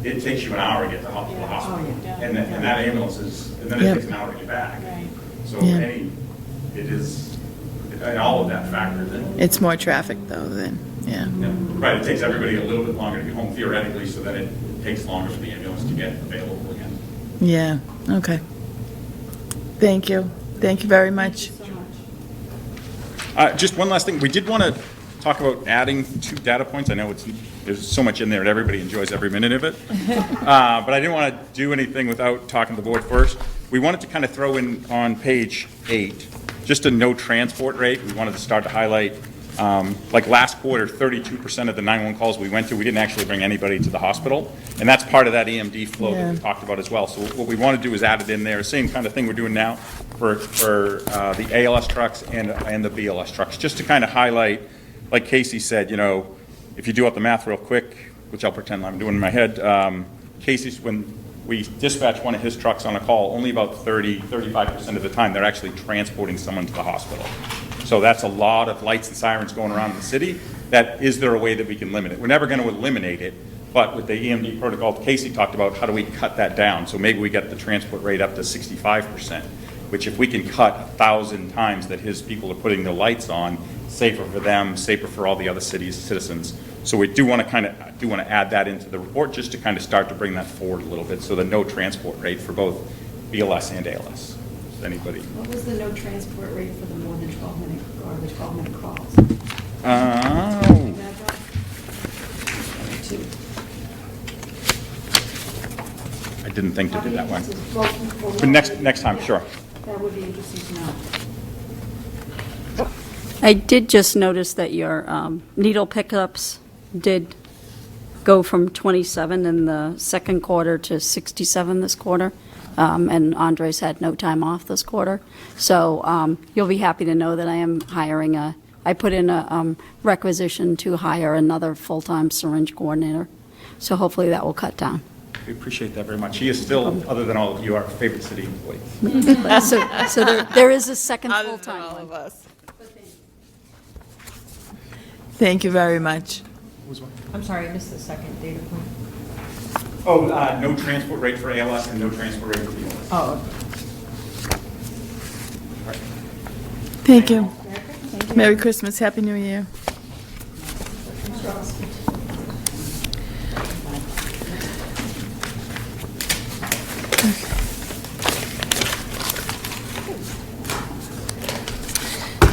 it takes you an hour to get to the hospital. Oh, yeah. And that ambulance is, and then it Yep. takes an hour to get back. Right. So Yeah. it is, and all of that factors in. It's more traffic though then, yeah. Yeah. Right, it takes everybody a little bit longer to get home theoretically, so that it takes longer for the ambulance to get available again. Yeah, okay. Thank you. Thank you very much. Just one last thing, we did want to talk about adding 2 data points. I know there's so much in there and everybody enjoys every minute of it. But I didn't want to do anything without talking to the board first. We wanted to kind of throw in on page 8, just a no transport rate. We wanted to start to highlight, like last quarter, 32% of the 911 calls we went to, we didn't actually bring anybody to the hospital. And that's part of that EMD flow that we talked about as well. So what we want to do is add it in there, same kind of thing we're doing now for the ALS trucks and the BLS trucks, just to kind of highlight, like Casey said, you know, if you do out the math real quick, which I'll pretend I'm doing in my head, Casey's, when we dispatch one of his trucks on a call, only about 35% of the time, they're actually transporting someone to the hospital. So that's a lot of lights and sirens going around in the city. Is there a way that we can limit it? We're never going to eliminate it, but with the EMD protocol Casey talked about, how do we cut that down? So maybe we get the transport rate up to 65%, which if we can cut 1,000 times that his people are putting their lights on, safer for them, safer for all the other cities' citizens. So we do want to add that into the report just to kind of start to bring that forward a little bit. So the no transport rate for both BLS and ALS. Does anybody? What was the no transport rate for the more than 12-minute or the 12-minute calls? I didn't think to do that one. Well, But next time, sure. That would be interesting to know. I did just notice that your needle pickups did go from 27 in the second quarter to 67 this quarter, and Andres had no time off this quarter. So you'll be happy to know that I am hiring I put in a requisition to hire another full-time syringe coordinator. So hopefully that will cut down. We appreciate that very much. He is still, other than all of you, our favorite city employee. So there is a second Other than full-time all one. of us. Thank you very much. I'm sorry, I missed the second data point. Oh, no transport rate for ALS and no transport rate for BLS. Oh, Thank you. Merry Christmas, Happy New Year.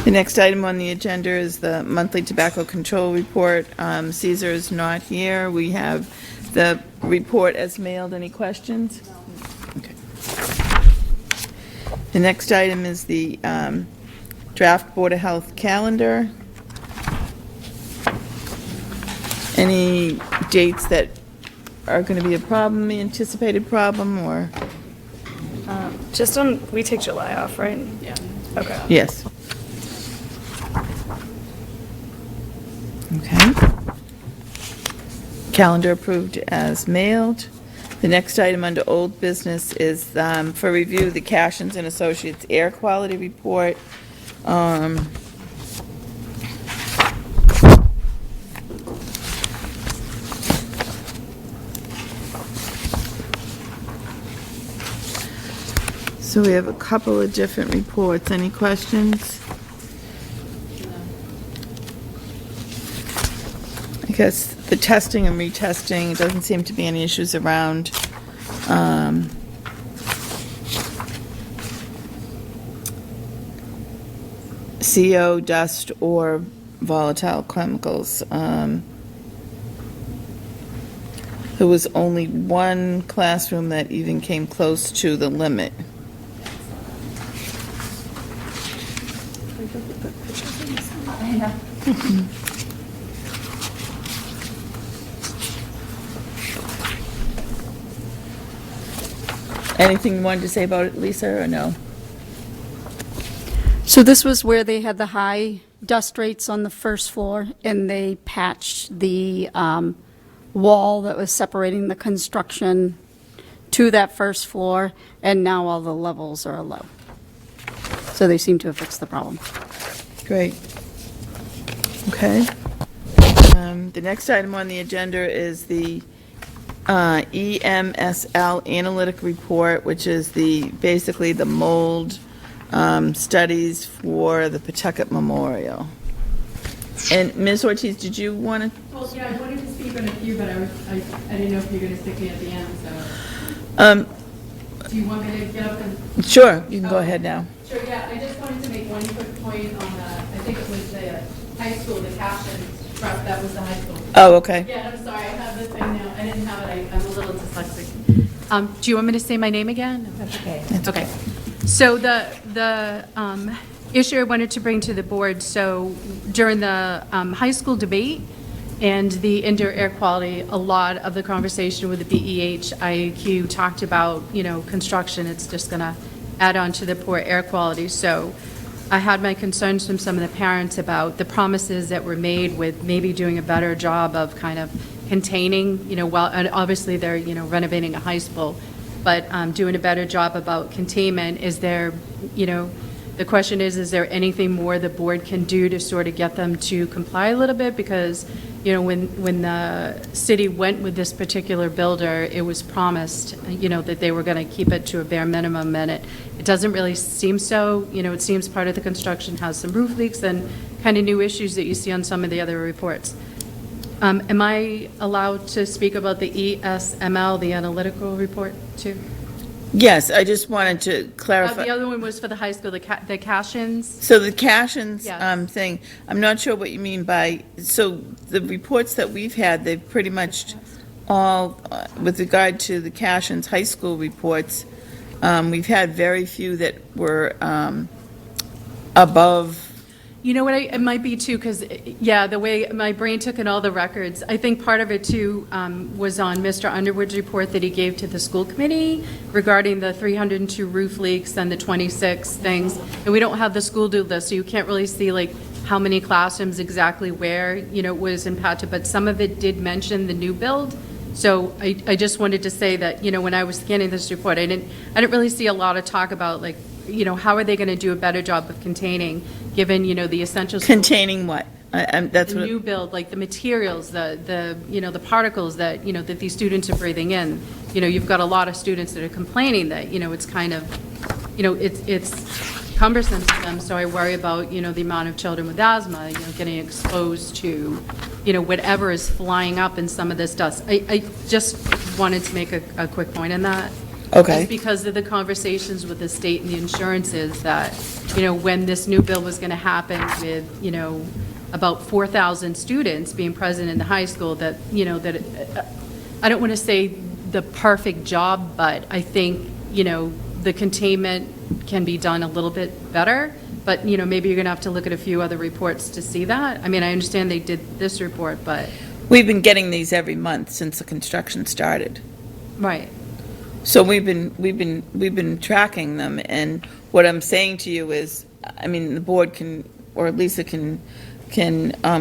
The next item on the agenda is the monthly tobacco control report. Caesar is not here. We have the report as mailed. Any questions? Okay. The next item is the draft Board of Health calendar. Any dates that are going to be a problem, anticipated problem, or? Just we take July off, right? Yeah. Okay. Yes. Okay. Calendar approved as mailed. The next item under old business is for review, the Cashins and Associates Air Quality Report. So we have a couple of different reports. Any questions? I guess the testing and retesting, doesn't seem to be any issues around CO, dust, or volatile chemicals. There was only one classroom that even came close to the limit. Anything you wanted to say about it, Lisa, or no? So this was where they had the high dust rates on the first floor, and they patched the wall that was separating the construction to that first floor, and now all the levels are low. So they seem to have fixed the problem. Great. Okay. The next item on the agenda is the EMSL analytic report, which is basically the mold studies for the Pawtucket Memorial. And Ms. Ortiz, did you want to? Well, yeah, I wanted to speak on a few, but I didn't know if you were going to stick me at the end, so. Do you want me to get up and? Sure, you can go ahead now. Sure, yeah, I just wanted to make one quick point on the, I think it was the high school, the caption truck, that was the high school. Oh, okay. Yeah, I'm sorry, I have the thing now, I didn't have it, I'm a little dyslexic. Do you want me to say my name again? That's okay. Okay. So the issue I wanted to bring to the board, so during the high school debate and the indoor air quality, a lot of the conversation with the BEH, IAQ talked about, construction, it's just going to add on to the poor air quality. So I had my concerns from some of the parents about the promises that were made with maybe doing a better job of kind of containing, and obviously they're, renovating a high school, but doing a better job about containment. Is there, the question is there anything more the board can do to sort of get them to comply a little bit? Because, when the city went with this particular builder, it was promised, that they were going to keep it to a bare minimum, and it doesn't really seem so. It seems part of the construction has some roof leaks and kind of new issues that you see on some of the other reports. Am I allowed to speak about the ESML, the analytical report, too? Yes, I just wanted to clarify. The other one was for the high school, the Cashins. So the Cashins Yes. thing, I'm not sure what you mean by, so the reports that we've had, they've pretty much all, with regard to the Cashins high school reports, we've had very few that were above. You know what, it might be too, because, the way my brain took in all the records, I think part of it too was on Mr. Underwood's report that he gave to the school committee regarding the 302 roof leaks and the 26 things. And we don't have the school do list, so you can't really see like how many classrooms exactly where, it was impacted. But some of it did mention the new build. So I just wanted to say that, when I was scanning this report, I didn't really see a lot of talk about like, how are they going to do a better job of containing, given, the essentials. Containing what? That's The what. new build, like the materials, the particles that, that these students are breathing in. You've got a lot of students that are complaining that, it's kind of, it's cumbersome to them. So I worry about, the amount of children with asthma, getting exposed to, whatever is flying up in some of this dust. I just wanted to make a quick point on that. Okay. Just because of the conversations with the state and the insurances that, when this new bill was going to happen with, about 4,000 students being present in the high school, that, I don't want to say the perfect job, but I think, the containment can be done a little bit better. But, maybe you're going to have to look at a few other reports to see that. I mean, I understand they did this report, but. We've been getting these every month since the construction started. Right. So we've been tracking them, and what I'm saying to you is, I mean, the board can, or Lisa can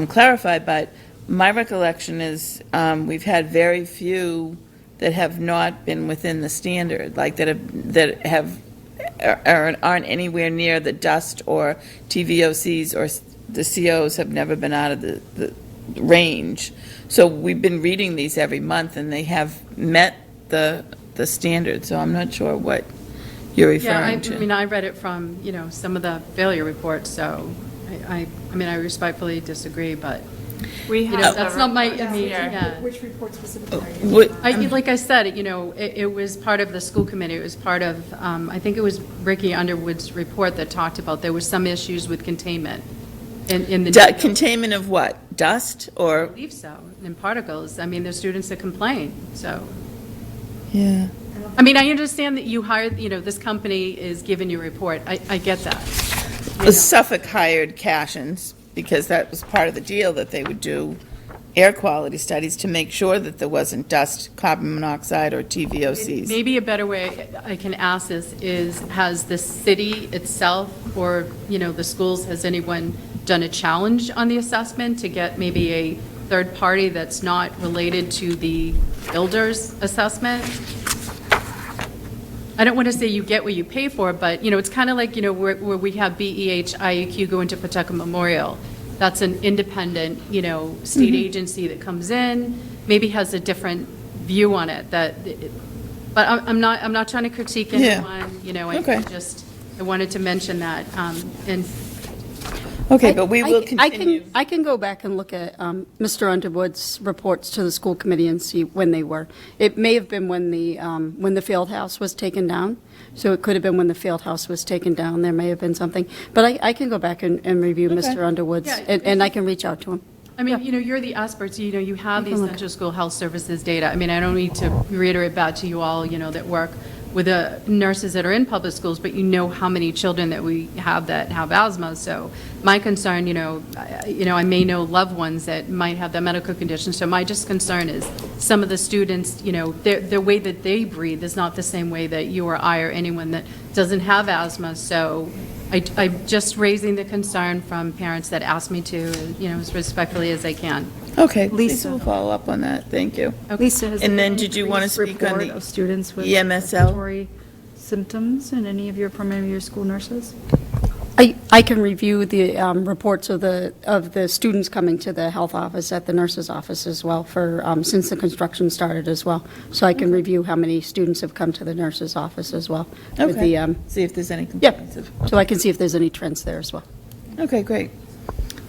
clarify, but my recollection is we've had very few that have not been within the standard, like aren't anywhere near the dust or TVOCs, or the COs have never been out of the range. So we've been reading these every month, and they have met the standard, so I'm not sure what you're referring to. I mean, I read it from, some of the failure reports, so I mean, I respectfully disagree, but, We have that's the not my, reports here. Which report specifically? like I said, it was part of the school committee, it was part of, I think it was Ricky Underwood's report that talked about there was some issues with containment in the. Containment of what? Dust, or? I believe so, and particles. I mean, there's students that complain, so. Yeah. I mean, I understand that you hired, this company is giving you a report. I get that. Suffolk hired Cashins, because that was part of the deal, that they would do air quality studies to make sure that there wasn't dust, carbon monoxide, or TVOCs. Maybe a better way I can ask this is, has the city itself or, the schools, has anyone done a challenge on the assessment to get maybe a third party that's not related to the builder's assessment? I don't want to say you get what you pay for, but, it's kind of like, where we have BEH, IAQ go into Pawtucket Memorial. That's an independent, state agency that comes in, maybe has a different view on it. But I'm not trying to critique anyone. Okay. I wanted to mention that. And Okay, but we will continue. I can go back and look at Mr. Underwood's reports to the school committee and see when they were. It may have been when the field house was taken down, so it could have been when the field house was taken down. There may have been something. But I can go back and review Mr. Underwood's, and I can reach out to him. I mean, you're the experts, you have the essential school health services data. I mean, I don't need to reiterate back to you all, that work with the nurses that are in public schools, but how many children that we have that have asthma. So my concern, I may know loved ones that might have that medical condition. So my just concern is some of the students, the way that they breathe is not the same way that you or I or anyone that doesn't have asthma. So I'm just raising the concern from parents that ask me to, as respectfully as I can. Okay, Lisa will follow up on that. Thank you. Lisa, has And there then been did you want to increased speak on report the of students with EMSL? respiratory symptoms in any of your school nurses? I can review the reports of the students coming to the health office at the nurse's office as well for since the construction started as well. So I can review how many students have come to the nurse's office as well. with Okay, the, see if there's any Yeah, complaints. so I can see if there's any trends there as well. Okay, great.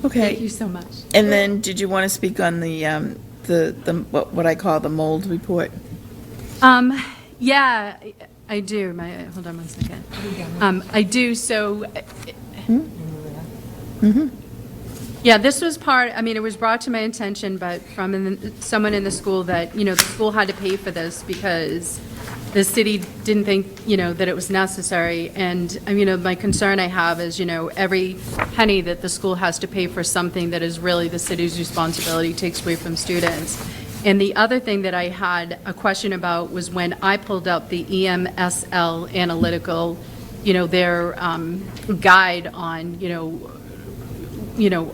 Thank Okay, you so much. and then did you want to speak on the what I call the mold report? Yeah, I do. Hold on one second. I do. So, yeah, this was it was brought to my attention, but from someone in the school that, the school had to pay for this because the city didn't think, that it was necessary. And, my concern I have is, every penny that the school has to pay for something that is really the city's responsibility takes away from students. And the other thing that I had a question about was when I pulled up the EMSL analytical, their guide on,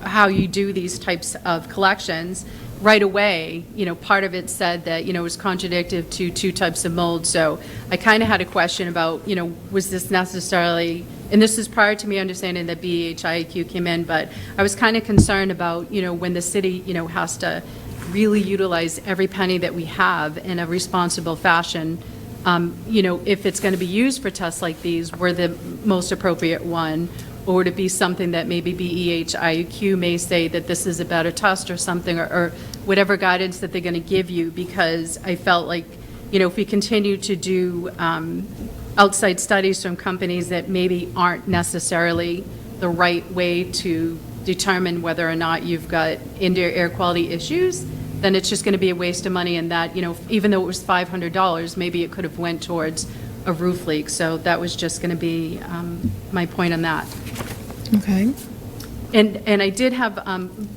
how you do these types of collections. Right away, part of it said that, it was contradictive to two types of mold. So I kind of had a question about, was this necessarily, and this is prior to me understanding that BEHIQ came in, but I was kind of concerned about, when the city, has to really utilize every penny that we have in a responsible fashion. If it's going to be used for tests like these, we're the most appropriate one, or would it be something that maybe BEHIQ may say that this is a better test or something, or whatever guidance that they're going to give you, because I felt like, if we continue to do outside studies from companies that maybe aren't necessarily the right way to determine whether or not you've got indoor air quality issues, then it's just going to be a waste of money, and that, even though it was $500, maybe it could have went towards a roof leak. So that was just going to be my point on that. Okay. And I did have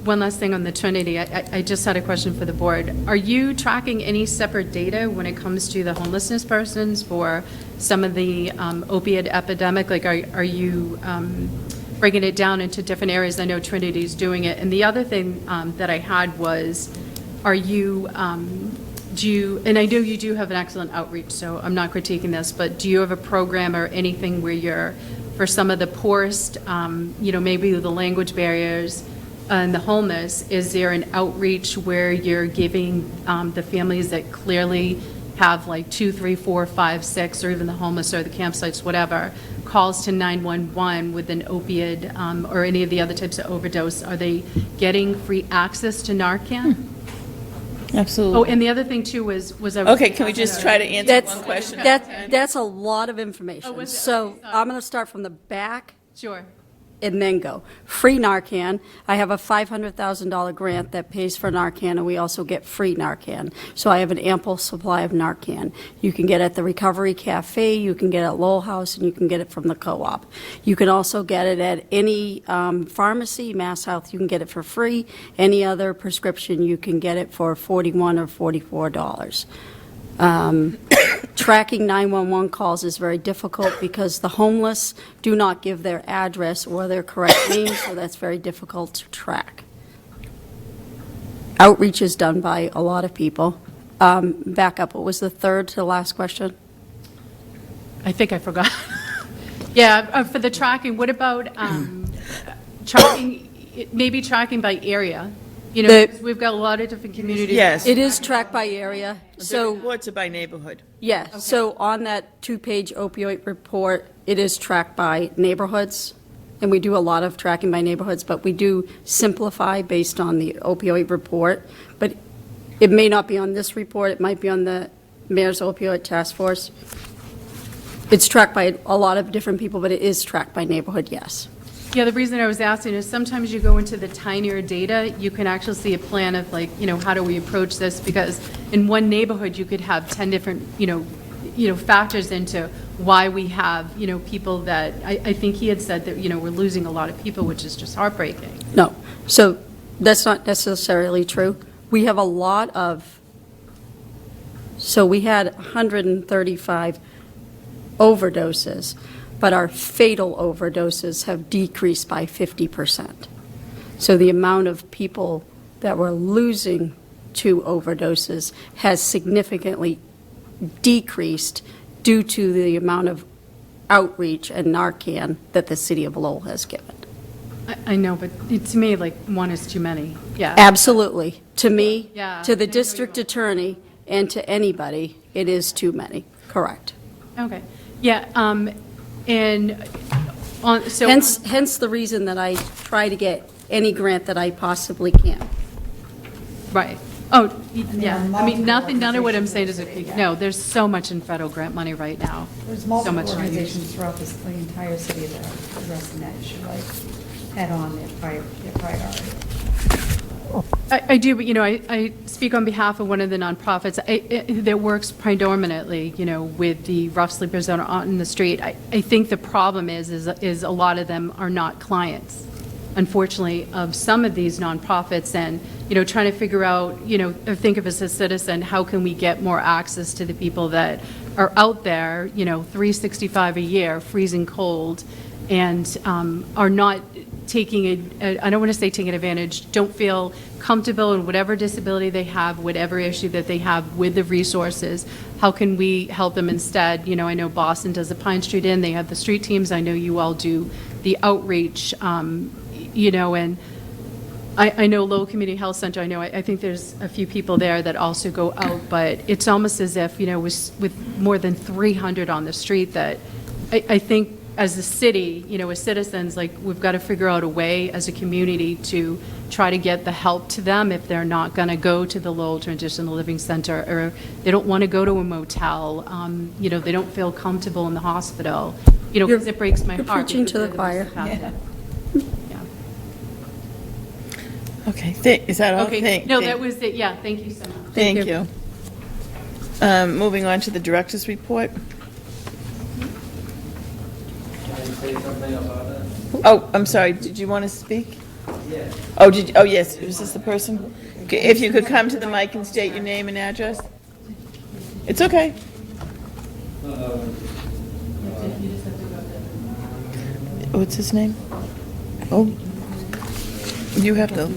one last thing on the Trinity. I just had a question for the board. Are you tracking any separate data when it comes to the homelessness persons for some of the opiate epidemic? Like, are you breaking it down into different areas? I know Trinity's doing it. And the other thing that I had was, are you, and I know you do have an excellent outreach, so I'm not critiquing this, but do you have a program or anything where you're, for some of the poorest, maybe the language barriers and the homeless, is there an outreach where you're giving the families that clearly have like 2, 3, 4, 5, 6, or even the homeless or the campsites, whatever, calls to 911 with an opiate or any of the other types of overdose? Are they getting free access to Narcan? Absolutely. Oh, and the other thing too was Okay, can we just try to answer one question? That's a lot of information. Oh, was it? So Okay, sorry. I'm going to start from the back. Sure. and then go. Free Narcan. I have a $500,000 grant that pays for Narcan, and we also get free Narcan. So I have an ample supply of Narcan. You can get it at the Recovery Cafe, you can get it at Lowell House, and you can get it from the co-op. You can also get it at any pharmacy, Mass Health, you can get it for free. Any other prescription, you can get it for $41 or $44. Tracking 911 calls is very difficult because the homeless do not give their address or their correct name, so that's very difficult to track. Outreach is done by a lot of people. Back up, what was the third to last question? I think I forgot. Yeah, for the tracking, what about tracking, maybe tracking by area? You know, The- because we've got a lot of different communities. Yes. It is tracked by area, The so... reports are by neighborhood. Yeah, so on that two-page opioid report, it is tracked by neighborhoods, and we do a lot of tracking by neighborhoods, but we do simplify based on the opioid report. But it may not be on this report, it might be on the Mayor's Opioid Task Force. It's tracked by a lot of different people, but it is tracked by neighborhood, yes. Yeah, the reason I was asking is sometimes you go into the tinier data, you can actually see a plan of like, you know, how do we approach this? Because in one neighborhood, you could have 10 different, factors into why we have, people that, I think he had said that, we're losing a lot of people, which is just heartbreaking. No, so that's not necessarily true. We have a lot of, so we had 135 overdoses, but our fatal overdoses have decreased by 50%. So the amount of people that we're losing to overdoses has significantly decreased due to the amount of outreach and Narcan that the city of Lowell has given. I know, but to me, like, one is too many. Yeah. Absolutely. To me, Yeah. to the district attorney, and to anybody, it is too many. Correct. Okay. Yeah, and so. Hence the reason that I try to get any grant that I possibly can. Right. Oh, yeah. I mean, none of what I'm saying is, no, there's so much in federal grant money right now. There's So multiple much unused. organizations throughout the entire city that are addressing that issue, like head-on their priority. I do, but, I speak on behalf of one of the nonprofits that works predominantly, with the rough sleepers that are out in the street. I think the problem is a lot of them are not clients, unfortunately, of some of these nonprofits, and, trying to figure out, or think of us as a citizen, how can we get more access to the people that are out there, 365 a year, freezing cold, and are not taking I don't want to say taking advantage, don't feel comfortable in whatever disability they have, whatever issue that they have with the resources. How can we help them instead? I know Boston does the Pine Street Inn, they have the street teams. I know you all do the outreach, and I know Lowell Community Health Center, I think there's a few people there that also go out, but it's almost as if, with more than 300 on the street, that I think as a city, as citizens, like, we've got to figure out a way as a community to try to get the help to them if they're not going to go to the Lowell Transitional Living Center, or they don't want to go to a motel, they don't feel comfortable in the hospital, because it breaks my You're heart. preaching because to the they're choir. most affected. Yeah. Okay, is that all? Okay, no, that was it, yeah, thank you so much. Thank you. Moving on to the director's report. Oh, I'm sorry, did you want to speak? Yes. Oh, yes, was this the person? Okay, if you could come to the mic and state your name and address? It's okay. What's his name? Oh, you have to.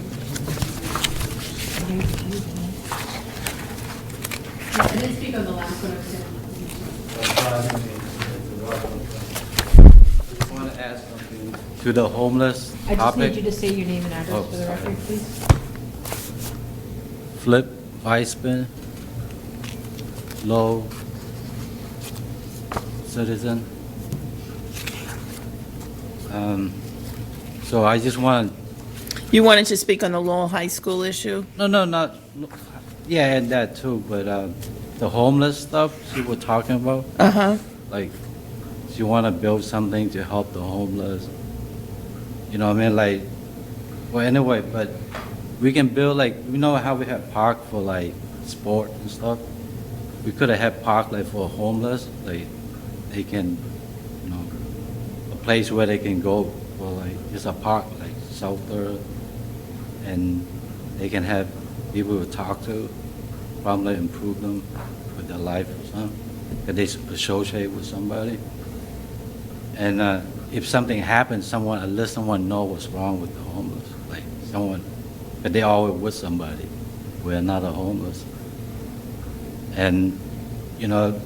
I didn't speak on the last one, Want to ask something to the homeless I just need topic? you to say your name and address Oh, for the record, please. Flip Weisman, Low citizen. So I just want, You wanted to speak on the Lowell High School issue? not, yeah, and that too, but the homeless stuff she was talking about, Uh-huh. like, she want to build something to help the homeless. You know what I mean? Like, well, anyway, but we can build like, you know how we have park for like sport and stuff? We could have had park like for homeless, like they can, you know, a place where they can go for like, it's a park like shelter, and they can have people to talk to, probably improve them with their life or something, that they associate with somebody. And if something happens, at least someone know what's wrong with the homeless, like someone, but they always with somebody. We're not a homeless. And, you know,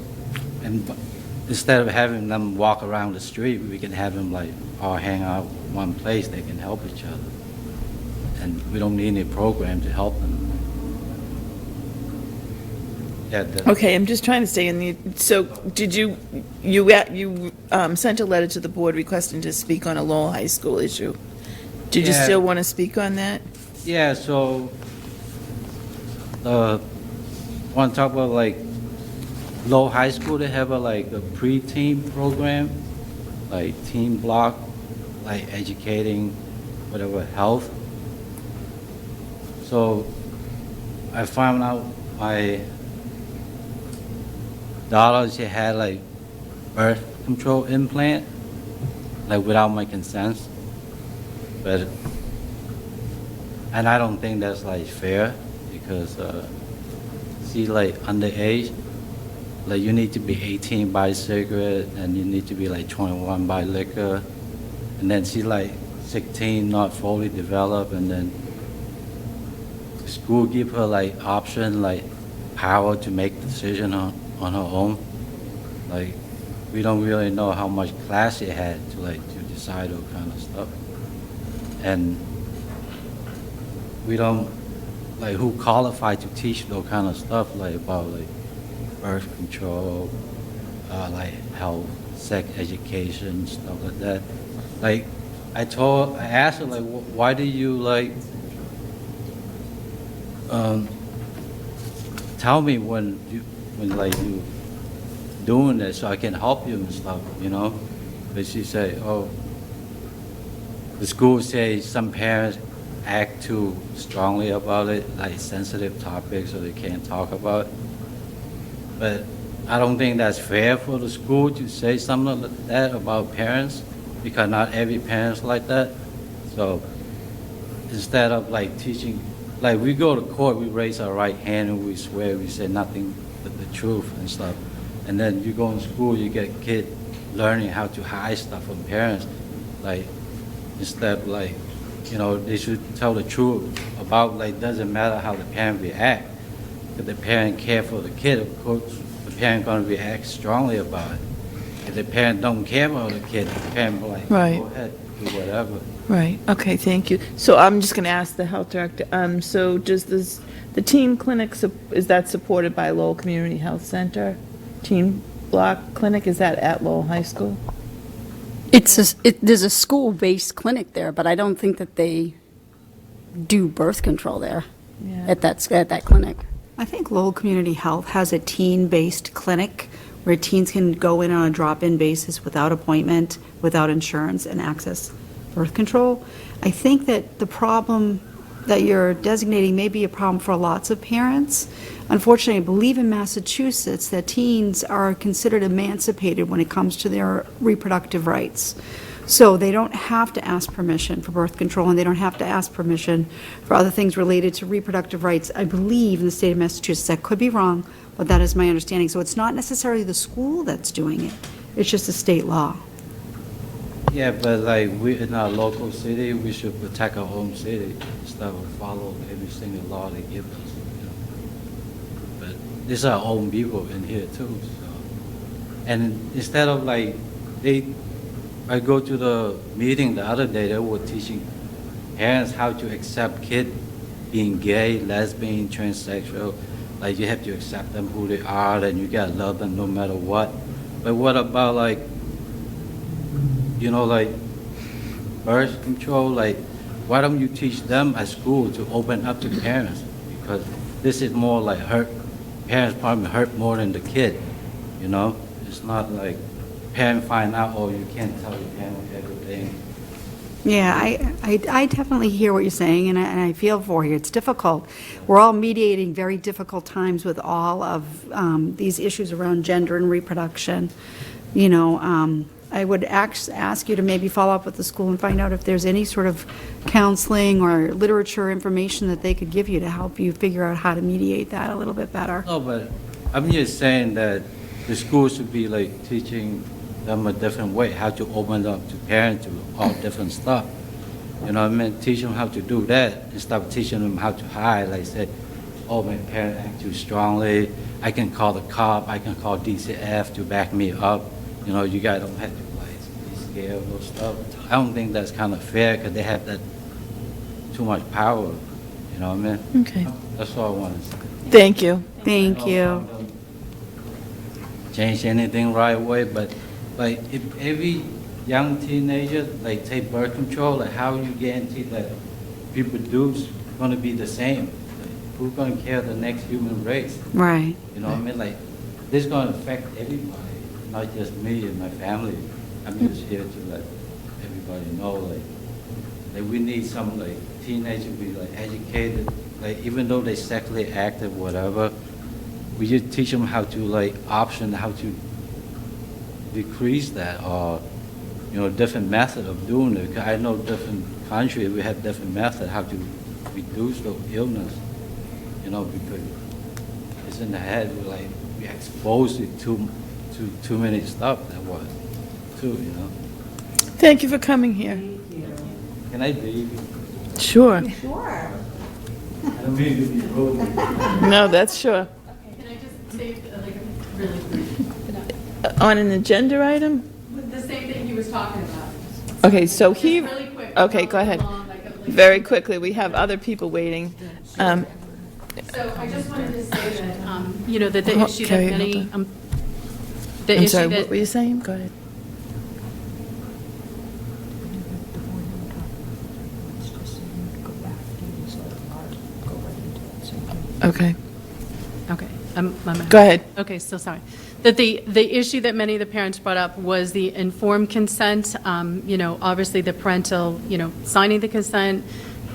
and instead of having them walk around the street, we can have them like all hang out one place. They can help each other. And we don't need any program to help them. Yeah, Okay, I'm just trying to stay in the, so did you sent a letter to the board requesting to speak on a Lowell High School issue. Did you Yeah. still want to speak on that? Yeah, so, want to talk about like Lowell High School, they have a pre-teen program, like teen block, like educating, whatever, health. So I found out my daughter, she had like birth control implant, like without my consent. And I don't think that's like fair because she's like underage. Like you need to be 18 by cigarette and you need to be like 21 by liquor. And then she's like 16, not fully developed, and then school give her like option, like power to make decision on her own. Like we don't really know how much class she had to decide all kind of stuff. And we don't like who qualified to teach those kind of stuff, like about like birth control, like health, sex education, stuff like that. Like I asked her like, why do you like tell me when you doing this so I can help you and stuff, you know? But she said, oh, the school say some parents act too strongly about it, like sensitive topics, so they can't talk about it. But I don't think that's fair for the school to say something like that about parents, because not every parent's like that. So instead of like teaching, like we go to court, we raise our right hand and we swear, we say nothing but the truth and stuff. And then you go in school, you get kids learning how to hide stuff from parents. Like instead of like, you know, they should tell the truth about like, doesn't matter how the parent react. If the parent care for the kid, of course, the parent gonna react strongly about it. If the parent don't care about the kid, the parent will like, Right. go ahead, do whatever. Right, okay, thank you. So I'm just going to ask the health director, so does the teen clinic, is that supported by Lowell Community Health Center? Teen block clinic, is that at Lowell High School? There's a school-based clinic there, but I don't think that they do birth control there Yeah. at that clinic. I think Lowell Community Health has a teen-based clinic where teens can go in on a drop-in basis without appointment, without insurance, and access birth control. I think that the problem that you're designating may be a problem for lots of parents. Unfortunately, I believe in Massachusetts that teens are considered emancipated when it comes to their reproductive rights. So they don't have to ask permission for birth control, and they don't have to ask permission for other things related to reproductive rights, I believe, in the state of Massachusetts. I could be wrong, but that is my understanding. So it's not necessarily the school that's doing it. It's just a state law. Yeah, but like we in our local city, we should protect our home city instead of follow every single law they give us. You know? But these are our own people in here too. So. And instead of like I go to the meeting the other day, they were teaching parents how to accept kids being gay, lesbian, transsexual. Like you have to accept them who they are, and you gotta love them no matter what. But what about like, you know, like birth control? Like, why don't you teach them at school to open up to parents? Because this is more like parents probably hurt more than the kid, you know? It's not like parents find out, oh, you can't tell your parent everything. Yeah, I definitely hear what you're saying, and I feel for you. It's difficult. We're all mediating very difficult times with all of these issues around gender and reproduction. You know, I would ask you to maybe follow up with the school and find out if there's any sort of counseling or literature information that they could give you to help you figure out how to mediate that a little bit better. No, but I'm just saying that the school should be like teaching them a different way, how to open up to parents to all different stuff. You know what I mean? Teach them how to do that instead of teaching them how to hide. Like say, oh, my parent act too strongly. I can call the cop. I can call DCF to back me up. You know, you guys don't have to like be scared of those stuff. I don't think that's kind of fair because they have that too much power. You know what I mean? Okay. That's all I want to say. Thank you. Thank you. Change anything right away, but like if every young teenager like take birth control, like how you guarantee that people do going to be the same? Like, who's going to care the next human race? Right. You know what I mean? Like this is going to affect everybody, not just me and my family. I'm just here to let everybody know like we need some like teenagers to be like educated, like even though they sexually active, whatever. We just teach them how to like option, how to decrease that, or you know, different method of doing it. 'Cause I know different countries we have different method how to reduce the illness. You know, because it's in the head. We expose it to too many stuff that was too. You know. Thank you for coming here. Can I leave? Sure. I don't mean to be rude. No, that's sure. Can I just say, like, really brief? On an agenda item? The same thing he was talking about. Okay, so he, Really quick. okay, go ahead. Very quickly, we have other people waiting. So I just wanted to say that, you know, that the issue that Carrie, many, hold the I'm issue sorry, what that, were you saying? Go ahead. Okay, okay, go ahead. okay, still sorry. That the issue that many of the parents brought up was the informed consent, you know, obviously the parental, you know, signing the consent,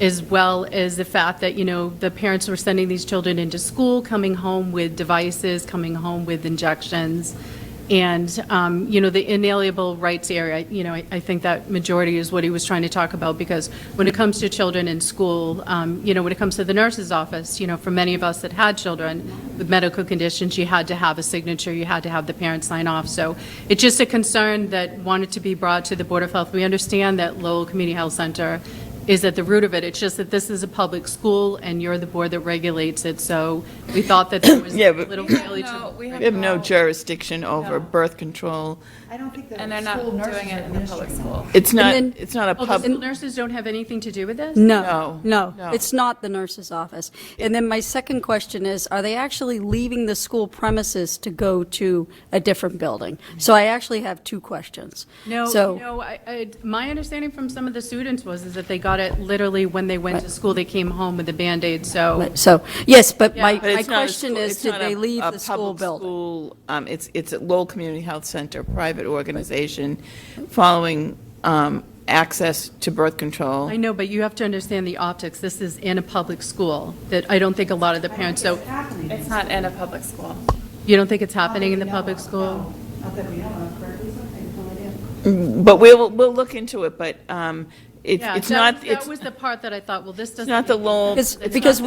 as well as the fact that, you know, the parents were sending these children into school, coming home with devices, coming home with injections, and, you know, the inalienable rights area, you know, I think that majority is what he was trying to talk about, because when it comes to children in school, you know, when it comes to the nurse's office, you know, for many of us that had children with medical conditions, you had to have a signature, you had to have the parents sign off. So it's just a concern that wanted to be brought to the Board of Health. We understand that Lowell Community Health Center is at the root of it. It's just that this is a public school, and you're the board that regulates it, so we thought that there was Yeah, a but little failure to... We have no jurisdiction over birth control. I don't think that And they're not doing it in the public school. It's not, then- it's not a Oh, the school public, nurses don't have anything to do with this? No, No. no, it's not the nurse's office. And then my second question is, are they actually leaving the school premises to go to a different building? So I actually have two questions. No, So- no, my understanding from some of the students was is that they got it literally when they went to school, they came home with a Band-Aid, so... So, yes, but Yeah. my but it's not a question school- is, it's did not they leave a the school public building? school. It's a Lowell Community Health Center, private organization, following access to birth control. I know, but you have to understand the optics. This is in a public school, that I don't think a lot of the parents, so... It's not in a public school. You don't think it's happening in the public school? But we'll look into it, but Yeah, it's not, that was the part that I thought, well, this doesn't... it's not the Lowell. Because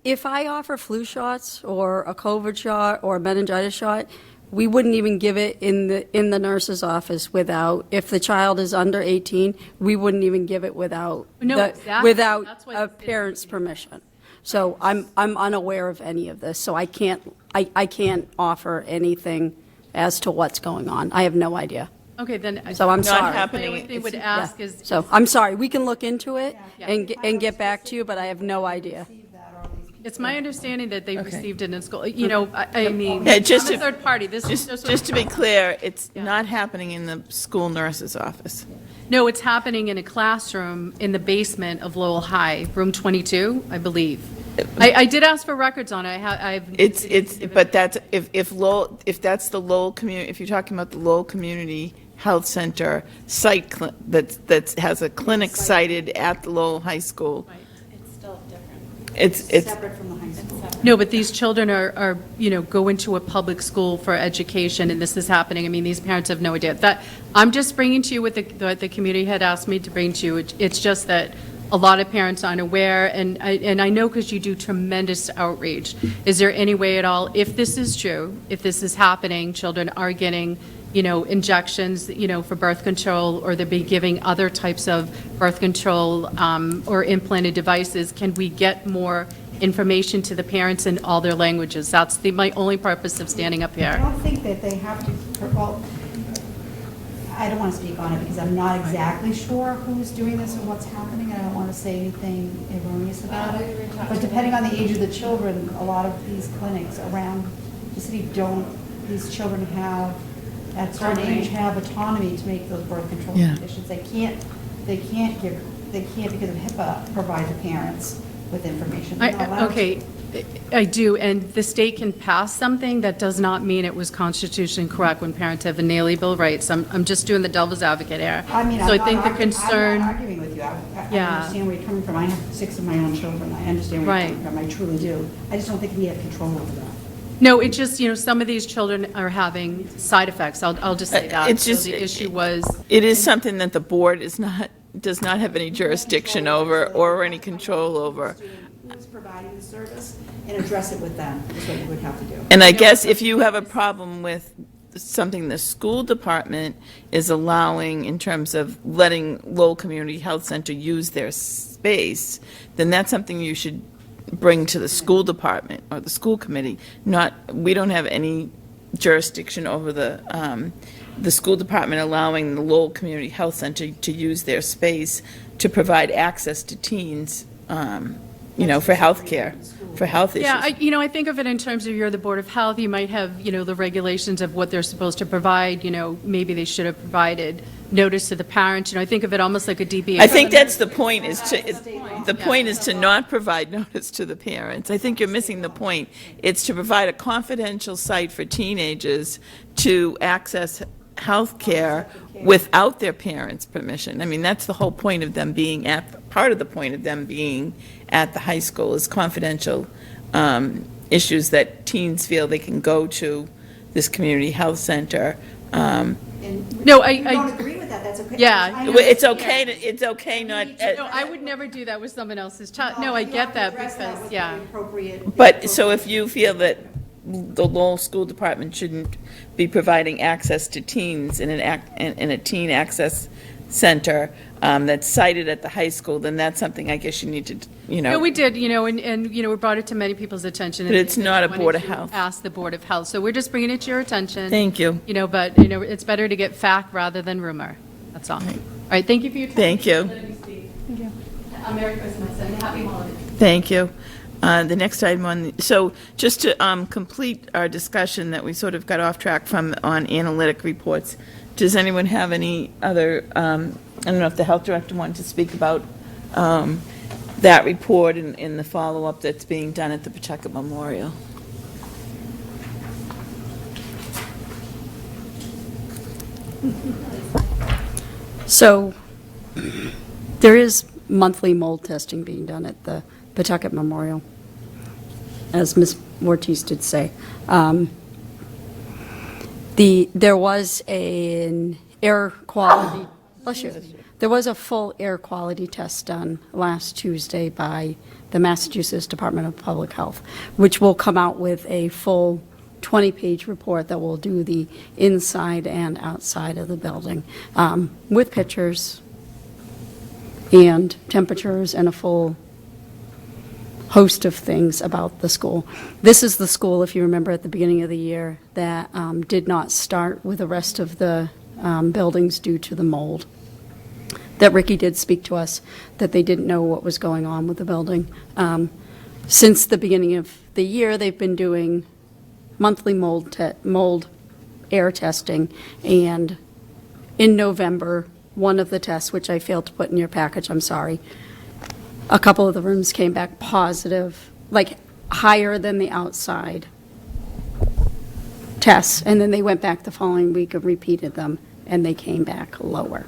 if I offer flu shots or a COVID shot or a meningitis shot, we wouldn't even give it in the nurse's office without, if the child is under 18, we wouldn't even give it without, No, exactly. without That's what a it's- parent's permission. So I'm unaware of any of this, so I can't offer anything as to what's going on. I have no idea. Okay, then... So I'm Not sorry. happening. My only thing would It's- ask Yeah. is... So I'm sorry, we can look into it Yeah. and get back to you, but I have no idea. It's my understanding that they received it in school. You know, I mean, Yeah, just I'm a to- third party. This is Just to be clear, it's not happening in the school nurse's office. No, it's happening in a classroom in the basement of Lowell High, room 22, I believe. I did ask for records on it. It's, but that's, if Lowell, if that's the Lowell community, if you're talking about the Lowell Community Health Center site that has a clinic sited at the Lowell High School. It's still different. It's Separate from the high school. No, but these children are, go into a public school for education, and this is happening. I mean, these parents have no idea. That, I'm just bringing to you what the community had asked me to bring to you. It's just that a lot of parents aren't aware, and I know because you do tremendous outreach. Is there any way at all, if this is true, if this is happening, children are getting, injections, for birth control, or they're be giving other types of birth control or implanted devices, can we get more information to the parents in all their languages? That's my only purpose of standing up I here. don't think that they have to, well, I don't want to speak on it because I'm not exactly sure who's doing this and what's happening, and I don't want to say anything erroneous about it. But depending on the age of the children, a lot of these clinics around the city these children have, at a certain age, have autonomy to make those birth control Yeah. conditions. They can't because of HIPAA provide the parents with information. They're not allowed to. Okay, I do, and the state can pass something, that does not mean it was constitutionally correct when parents have inalienable rights. I'm just doing the devil's advocate here. I mean, So I I'm think the not concern, arguing with you. I Yeah. understand where you're coming from. I have 6 of my own children. I understand where you're Right. coming from. I truly do. I just don't think we have control over that. no, it's just, some of these children are having side effects. I'll just say that. It's So just- the issue was, It is something that the board does not have any jurisdiction over or any control over. Who's providing the service and address it with them is what you would have to do. And I guess if you have a problem with something the school department is allowing in terms of letting Lowell Community Health Center use their space, then that's something you should bring to the school department or the school committee. We don't have any jurisdiction over the school department allowing the Lowell Community Health Center to use their space to provide access to teens, for health care, for health issues. yeah, I think of it in terms of you're the Board of Health, you might have, the regulations of what they're supposed to provide, maybe they should have provided notice to the parents, I think of it almost like a DBA. I think that's the point, the point is to not provide notice to the parents. I think you're missing the point. It's to provide a confidential site for teenagers to access health care without their parents' permission. I mean, that's the whole point of them being part of the point of them being at the high school is confidential issues that teens feel they can go to this community health center. No, If you don't agree with that, that's okay. Yeah. I know It's okay not. No, I would never do that with someone else's child. No, I you get have to that address because, with yeah. the appropriate- But, so if you feel that the Lowell School Department shouldn't be providing access to teens in a teen access center that's cited at the high school, then that's something I guess you need to, No, we did, and we brought it to many people's attention. But it's not a wanted Board of to Health. Ask the Board of Health. So we're just bringing it to your attention. Thank you. But, it's better to get fact rather than rumor. That's all. All right, thank you for your time. Thank you. Thank you. Merry Christmas and happy holidays. Thank you. The next item so just to complete our discussion that we sort of got off track from on analytic reports, does anyone have any other, I don't know if the health director wanted to speak about that report and the follow-up that's being done at the Pawtucket Memorial? So there is monthly mold testing being done at the Pawtucket Memorial, as Ms. Ortiz did say. There was an air quality, bless you, there was a full air quality test done last Tuesday by the Massachusetts Department of Public Health, which will come out with a full 20-page report that will do the inside and outside of the building, with pictures and temperatures and a full host of things about the school. This is the school, if you remember at the beginning of the year, that did not start with the rest of the buildings due to the mold. That Ricky did speak to us, that they didn't know what was going on with the building. Since the beginning of the year, they've been doing monthly mold air testing, and in November, one of the tests, which I failed to put in your package, I'm sorry, a couple of the rooms came back positive, like higher than the outside tests, and then they went back the following week and repeated them, and they came back lower.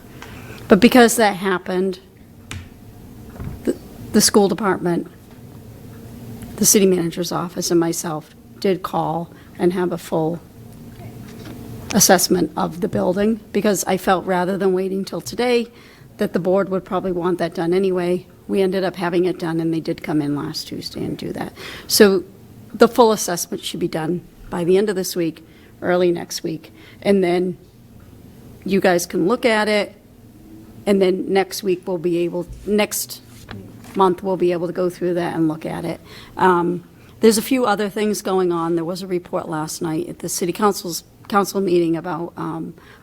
But because that happened, the school department, the city manager's office, and myself did call and have a full assessment of the building, because I felt rather than waiting till today, that the board would probably want that done anyway. We ended up having it done, and they did come in last Tuesday and do that. So the full assessment should be done by the end of this week, early next week, and then you guys can look at it, and then next month we'll be able to go through that and look at it. There's a few other things going on. There was a report last night at the city council meeting about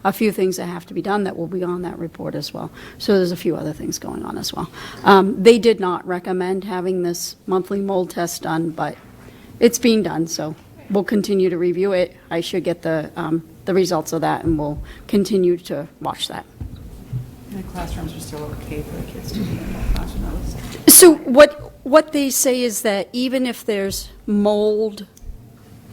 a few things that have to be done that will be on that report as well. So there's a few other things going on as well. They did not recommend having this monthly mold test done, but it's being done, so we'll continue to review it. I should get the results of that, and we'll continue to watch that. The classrooms are still okay for the kids to be in the classroom. So what they say is that even if there's mold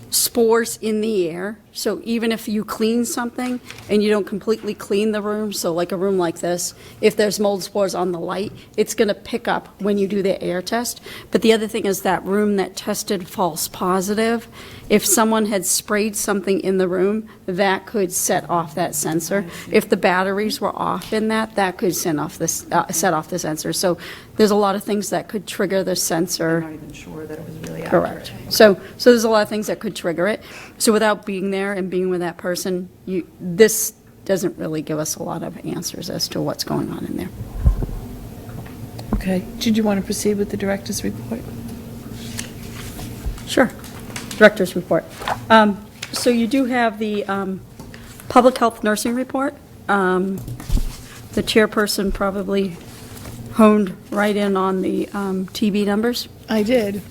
spores in the air, so even if you clean something and you don't completely clean the room, so like a room like this, if there's mold spores on the light, it's going to pick up when you do the air test. But the other thing is that room that tested false positive, if someone had sprayed something in the room, that could set off that sensor. If the batteries were off in that could set off the sensor. So there's a lot of things that could trigger the sensor. I'm not even sure that it was really accurate. Correct. So there's a lot of things that could trigger it. So without being there and being with that person, this doesn't really give us a lot of answers as to what's going on in there. Okay. Did you want to proceed with the director's report? Sure. Director's report. So you do have the public health nursing report. The chairperson probably honed right in on the TB numbers. I did.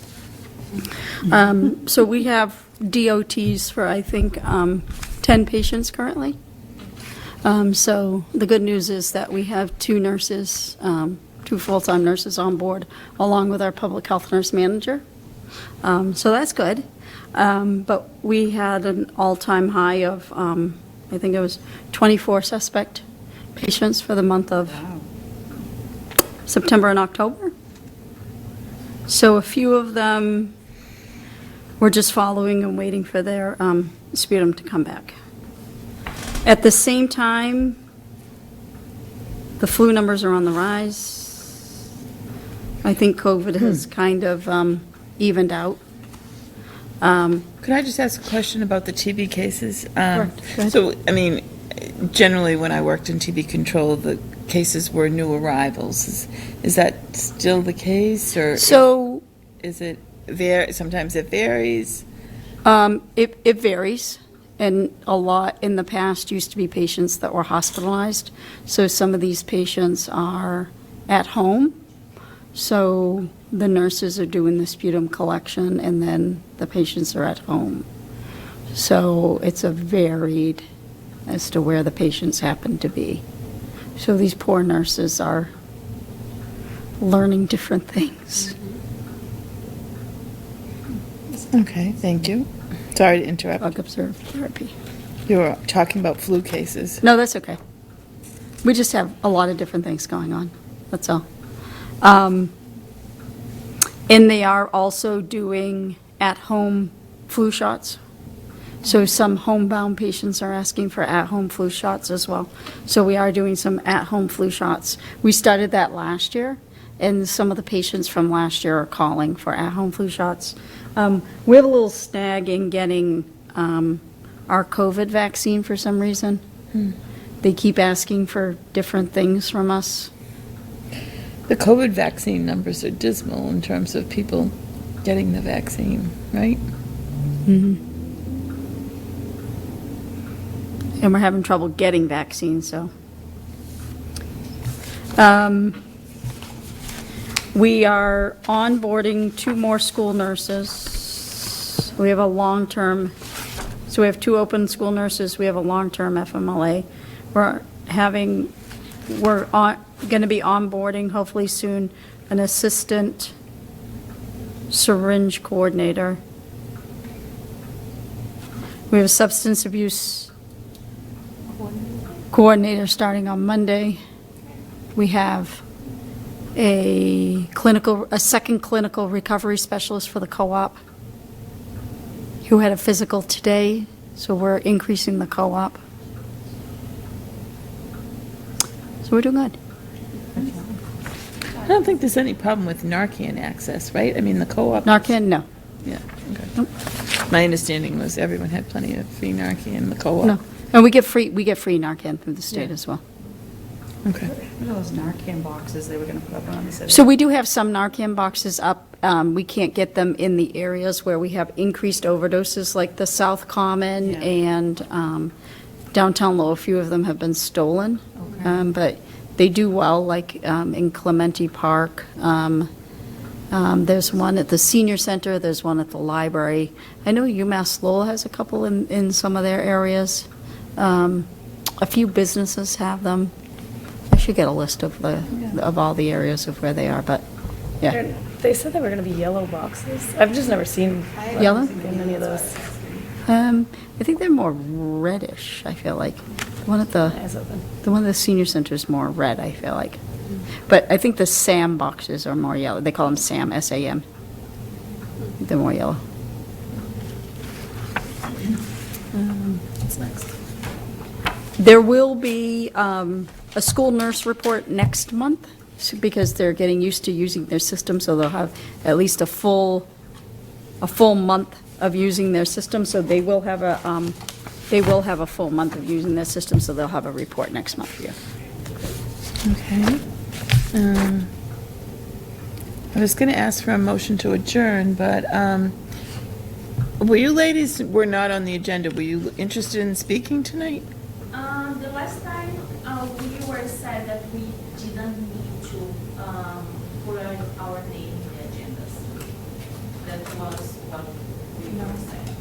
So we have DOTs for, I think, 10 patients currently. So the good news is that we have 2 nurses, 2 full-time nurses on board, along with our public health nurse manager. So that's good. But we had an all-time high of, I think it was 24 suspect patients for the month of September and October. So a few of them were just following and waiting for their sputum to come back. At the same time, the flu numbers are on the rise. I think COVID has kind of evened out. Could I just ask a question about the TB cases? Go ahead. So, I mean, generally, when I worked in TB control, the cases were new arrivals. Is that still the case, or So is it sometimes it varies? it varies, and a lot in the past used to be patients that were hospitalized. So some of these patients are at home. So the nurses are doing the sputum collection, and then the patients are at home. So it's a varied as to where the patients happen to be. So these poor nurses are learning different things. Okay, thank you. Sorry to interrupt. Drug observed therapy. You were talking about flu cases. No, that's okay. We just have a lot of different things going on, that's all. And they are also doing at-home flu shots. So some homebound patients are asking for at-home flu shots as well. So we are doing some at-home flu shots. We started that last year, and some of the patients from last year are calling for at-home flu shots. We have a little snag in getting our COVID vaccine for some reason. They keep asking for different things from us. The COVID vaccine numbers are dismal in terms of people getting the vaccine, right? And we're having trouble getting vaccines, so. We are onboarding 2 more school nurses. We have a long-term, so we have 2 open school nurses. We have a long-term FMLA. We're going to be onboarding, hopefully soon, an assistant syringe coordinator. We have a substance abuse coordinator starting on Monday. We have a second clinical recovery specialist for the co-op who had a physical today, so we're increasing the co-op. So we're doing good. I don't think there's any problem with Narcan access, right? I mean, the co-op. Narcan, no. Yeah, okay. My understanding was everyone had plenty of free Narcan in the co-op. No. And we get free Narcan through the state Yeah. as well. Okay. What are those Narcan boxes they were going to put up around the city? So we do have some Narcan boxes up. We can't get them in the areas where we have increased overdoses, like the South Common Yeah. and downtown Lowell. A few of them have been stolen. Okay. But they do well, like in Clementi Park. There's one at the senior center, there's one at the library. I know UMass Lowell has a couple in some of their areas. A few businesses have them. I should get a list of all the areas of where they are, but, yeah. They said they were going to be yellow boxes. I've just never seen Yellow? any of those. I think they're more reddish, I feel like. The one at Eyes open. the one at the senior center is more red, I feel like. But I think the SAM boxes are more yellow. They call them SAM, S-A-M. They're more yellow. What's next? There will be a school nurse report next month, because they're getting used to using their system, so they'll have at least a full month of using their system, so they will have a full month of using their system, so they'll have a report next month, yeah. Okay. I was going to ask for a motion to adjourn, but were you ladies, were not on the agenda, were you interested in speaking tonight? The last time we were said that we didn't need to put our name in the agendas. That was what we were saying.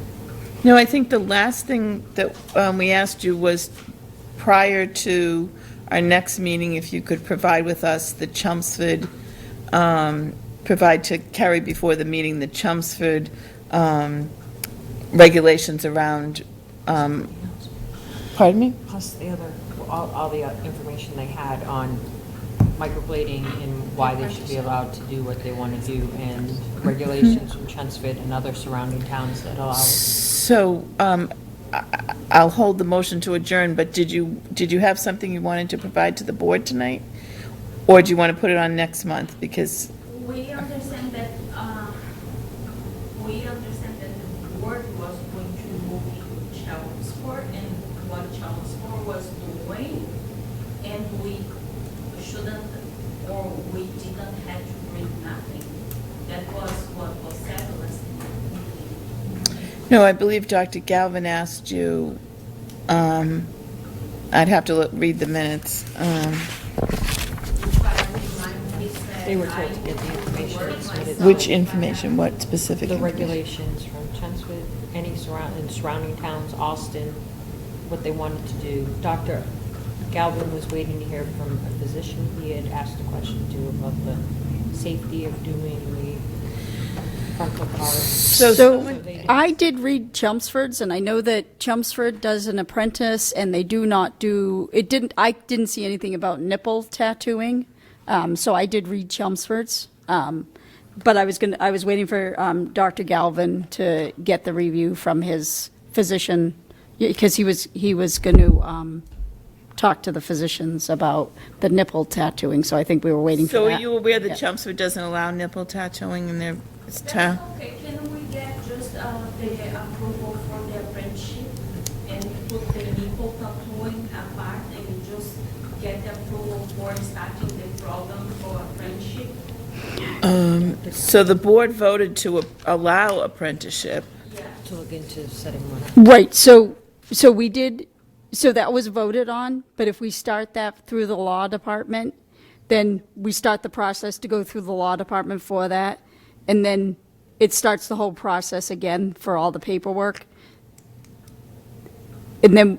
No, I think the last thing that we asked you was prior to our next meeting, if you could provide with us the Chelmsford, provide to carry before the meeting the Chelmsford regulations around, pardon me? Plus the other, all the information they had on microblading and why they should be allowed to do what they want to do, and regulations from Chelmsford and other surrounding towns that allow it. So, I'll hold the motion to adjourn, but did you have something you wanted to provide to the board tonight? Or do you want to put it on next month? Because, We understand that the board was going to move into Chelmsford and what Chelmsford was doing, and we shouldn't, or we didn't have to bring nothing. That was what was said last meeting. no, I believe Dr. Galvin asked you, I'd have to read the minutes. They were told to get the information that's submitted. Which information, what specific The information? regulations from Chelmsford, any surrounding towns, Austin, what they wanted to do. Dr. Galvin was waiting to hear from a physician. He had asked a question too about the safety of doing the frontal cars. So I did read Chelmsford's, and I know that Chelmsford does an apprentice, and they do not do, I didn't see anything about nipple tattooing, so I did read Chelmsford's. But I was waiting for Dr. Galvin to get the review from his physician, because he was going to talk to the physicians about the nipple tattooing, so I think we were waiting for So that. are you aware that Yeah. Chelmsford doesn't allow nipple tattooing in their town? Okay, can we get just the approval for the apprenticeship and put the nipple tattooing apart and just get the approval for starting the program for apprenticeship? So the board voted to allow apprenticeship. To look into setting one up. Right, so we did, so that was voted on, but if we start that through the law department, then we start the process to go through the law department for that, and then it starts the whole process again for all the paperwork. And then,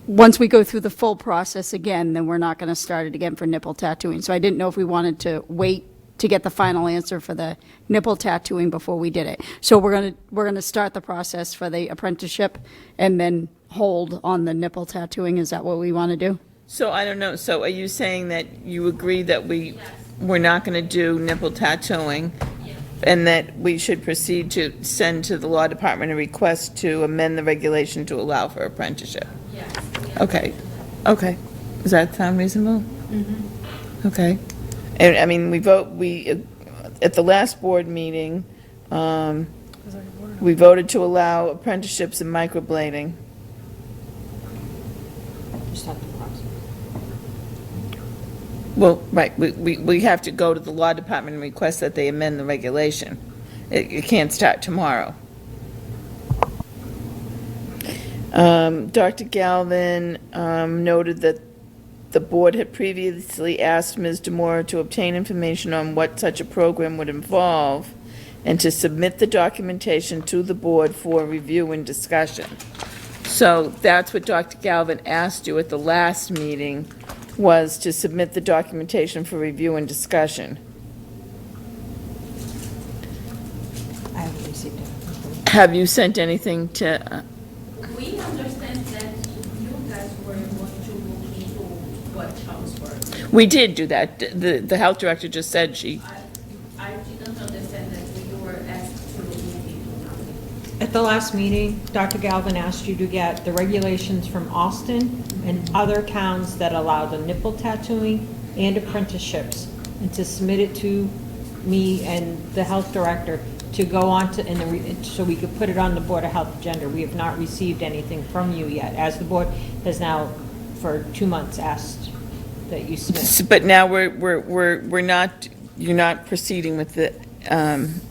once we go through the full process again, then we're not going to start it again for nipple tattooing. So I didn't know if we wanted to wait to get the final answer for the nipple tattooing before we did it. So we're going to start the process for the apprenticeship, and then hold on the nipple tattooing. Is that what we want to do? So I don't know, so are you saying that you agree that we're not going to do nipple tattooing? And that we should proceed to send to the law department a request to amend the regulation to allow for apprenticeship? Yes. Okay, okay. Does that sound reasonable? Okay. And, I mean, at the last board meeting, we voted to allow apprenticeships in microblading. Well, right, we have to go to the law department and request that they amend the regulation. It can't start tomorrow. Dr. Galvin noted that the board had previously asked Ms. Demore to obtain information on what such a program would involve and to submit the documentation to the board for review and discussion. So that's what Dr. Galvin asked you at the last meeting, was to submit the documentation for review and discussion. I haven't received it. Have you sent anything to, We understand that you guys were going to look into what Charles work. we did do that. The health director just said she, I didn't understand that you were asked to look into nothing. At the last meeting, Dr. Galvin asked you to get the regulations from Austin and other towns that allow the nipple tattooing and apprenticeships, and to submit it to me and the health director to go on to, so we could put it on the Board of Health agenda. We have not received anything from you yet, as the board has now for 2 months asked that you submit. but now we're not, you're not proceeding with the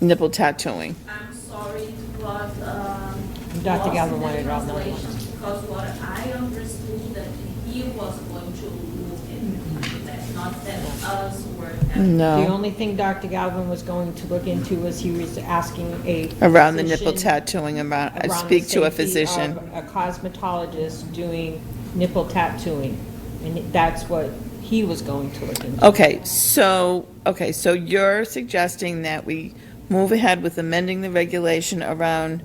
nipple tattooing. I'm sorry, but, Dr. Galvin wanted it on the translation, because what I understood that he was going to look into that, not that us were. The No, only thing Dr. Galvin was going to look into was he was asking a around the nipple physician tattooing, around the speak to a safety physician. of a cosmetologist doing nipple tattooing, and that's what he was going to look into. Okay, so you're suggesting that we move ahead with amending the regulation around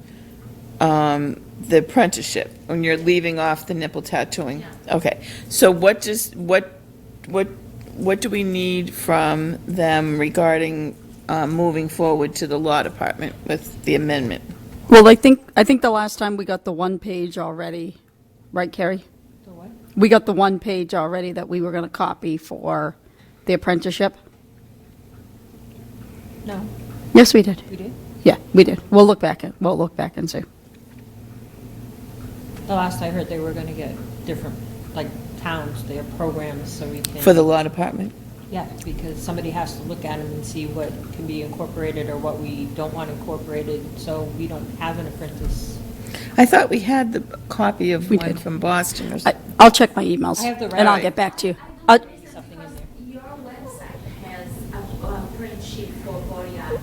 the apprenticeship, when you're leaving off the nipple tattooing? Okay, so what do we need from them regarding moving forward to the law department with the amendment? Well, I think the last time we got the one page already, right, Carrie? The what? We got the one page already that we were going to copy for the apprenticeship. No, Yes, we did. we did? Yeah, we did. We'll look back and see. The last I heard, they were gonna get different, like, towns, their programs, so we can. For the law department? Yeah, because somebody has to look at them and see what can be incorporated or what we don't want incorporated, so we don't have an apprentice. I thought we had the copy of We one did. from Boston or something. I'll check my emails, I have the and I'll right. get back to you. Something in there. Your website has a apprenticeship for body art.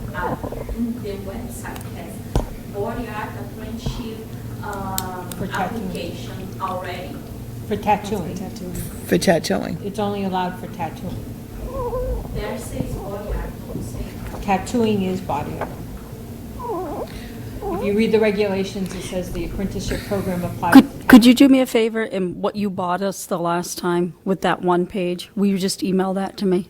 The website has body art apprenticeship For tattooing. application already. For tattooing. For tattooing. It's only allowed for tattooing. There says body art, don't say. Tattooing is body art. If you read the regulations, it says the apprenticeship program applies. Could you do me a favor, and what you bought us the last time with that one page, will you just email that to me?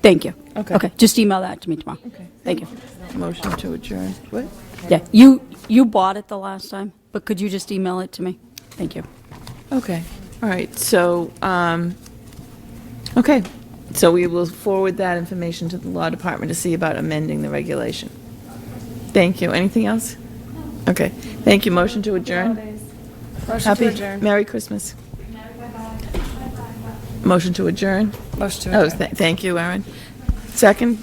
Thank you. Okay. Okay, just email that to me tomorrow. Okay. Thank you. Motion to adjourn. What? Yeah, you bought it the last time, but could you just email it to me? Thank you. Okay, all right, so, okay, so we will forward that information to the law department to see about amending the regulation. Thank you. Anything else? Okay, thank you. Motion to adjourn. Motion to adjourn. Merry Christmas. Motion to adjourn. Motion to Oh, adjourn. thank you, Aaron. Second?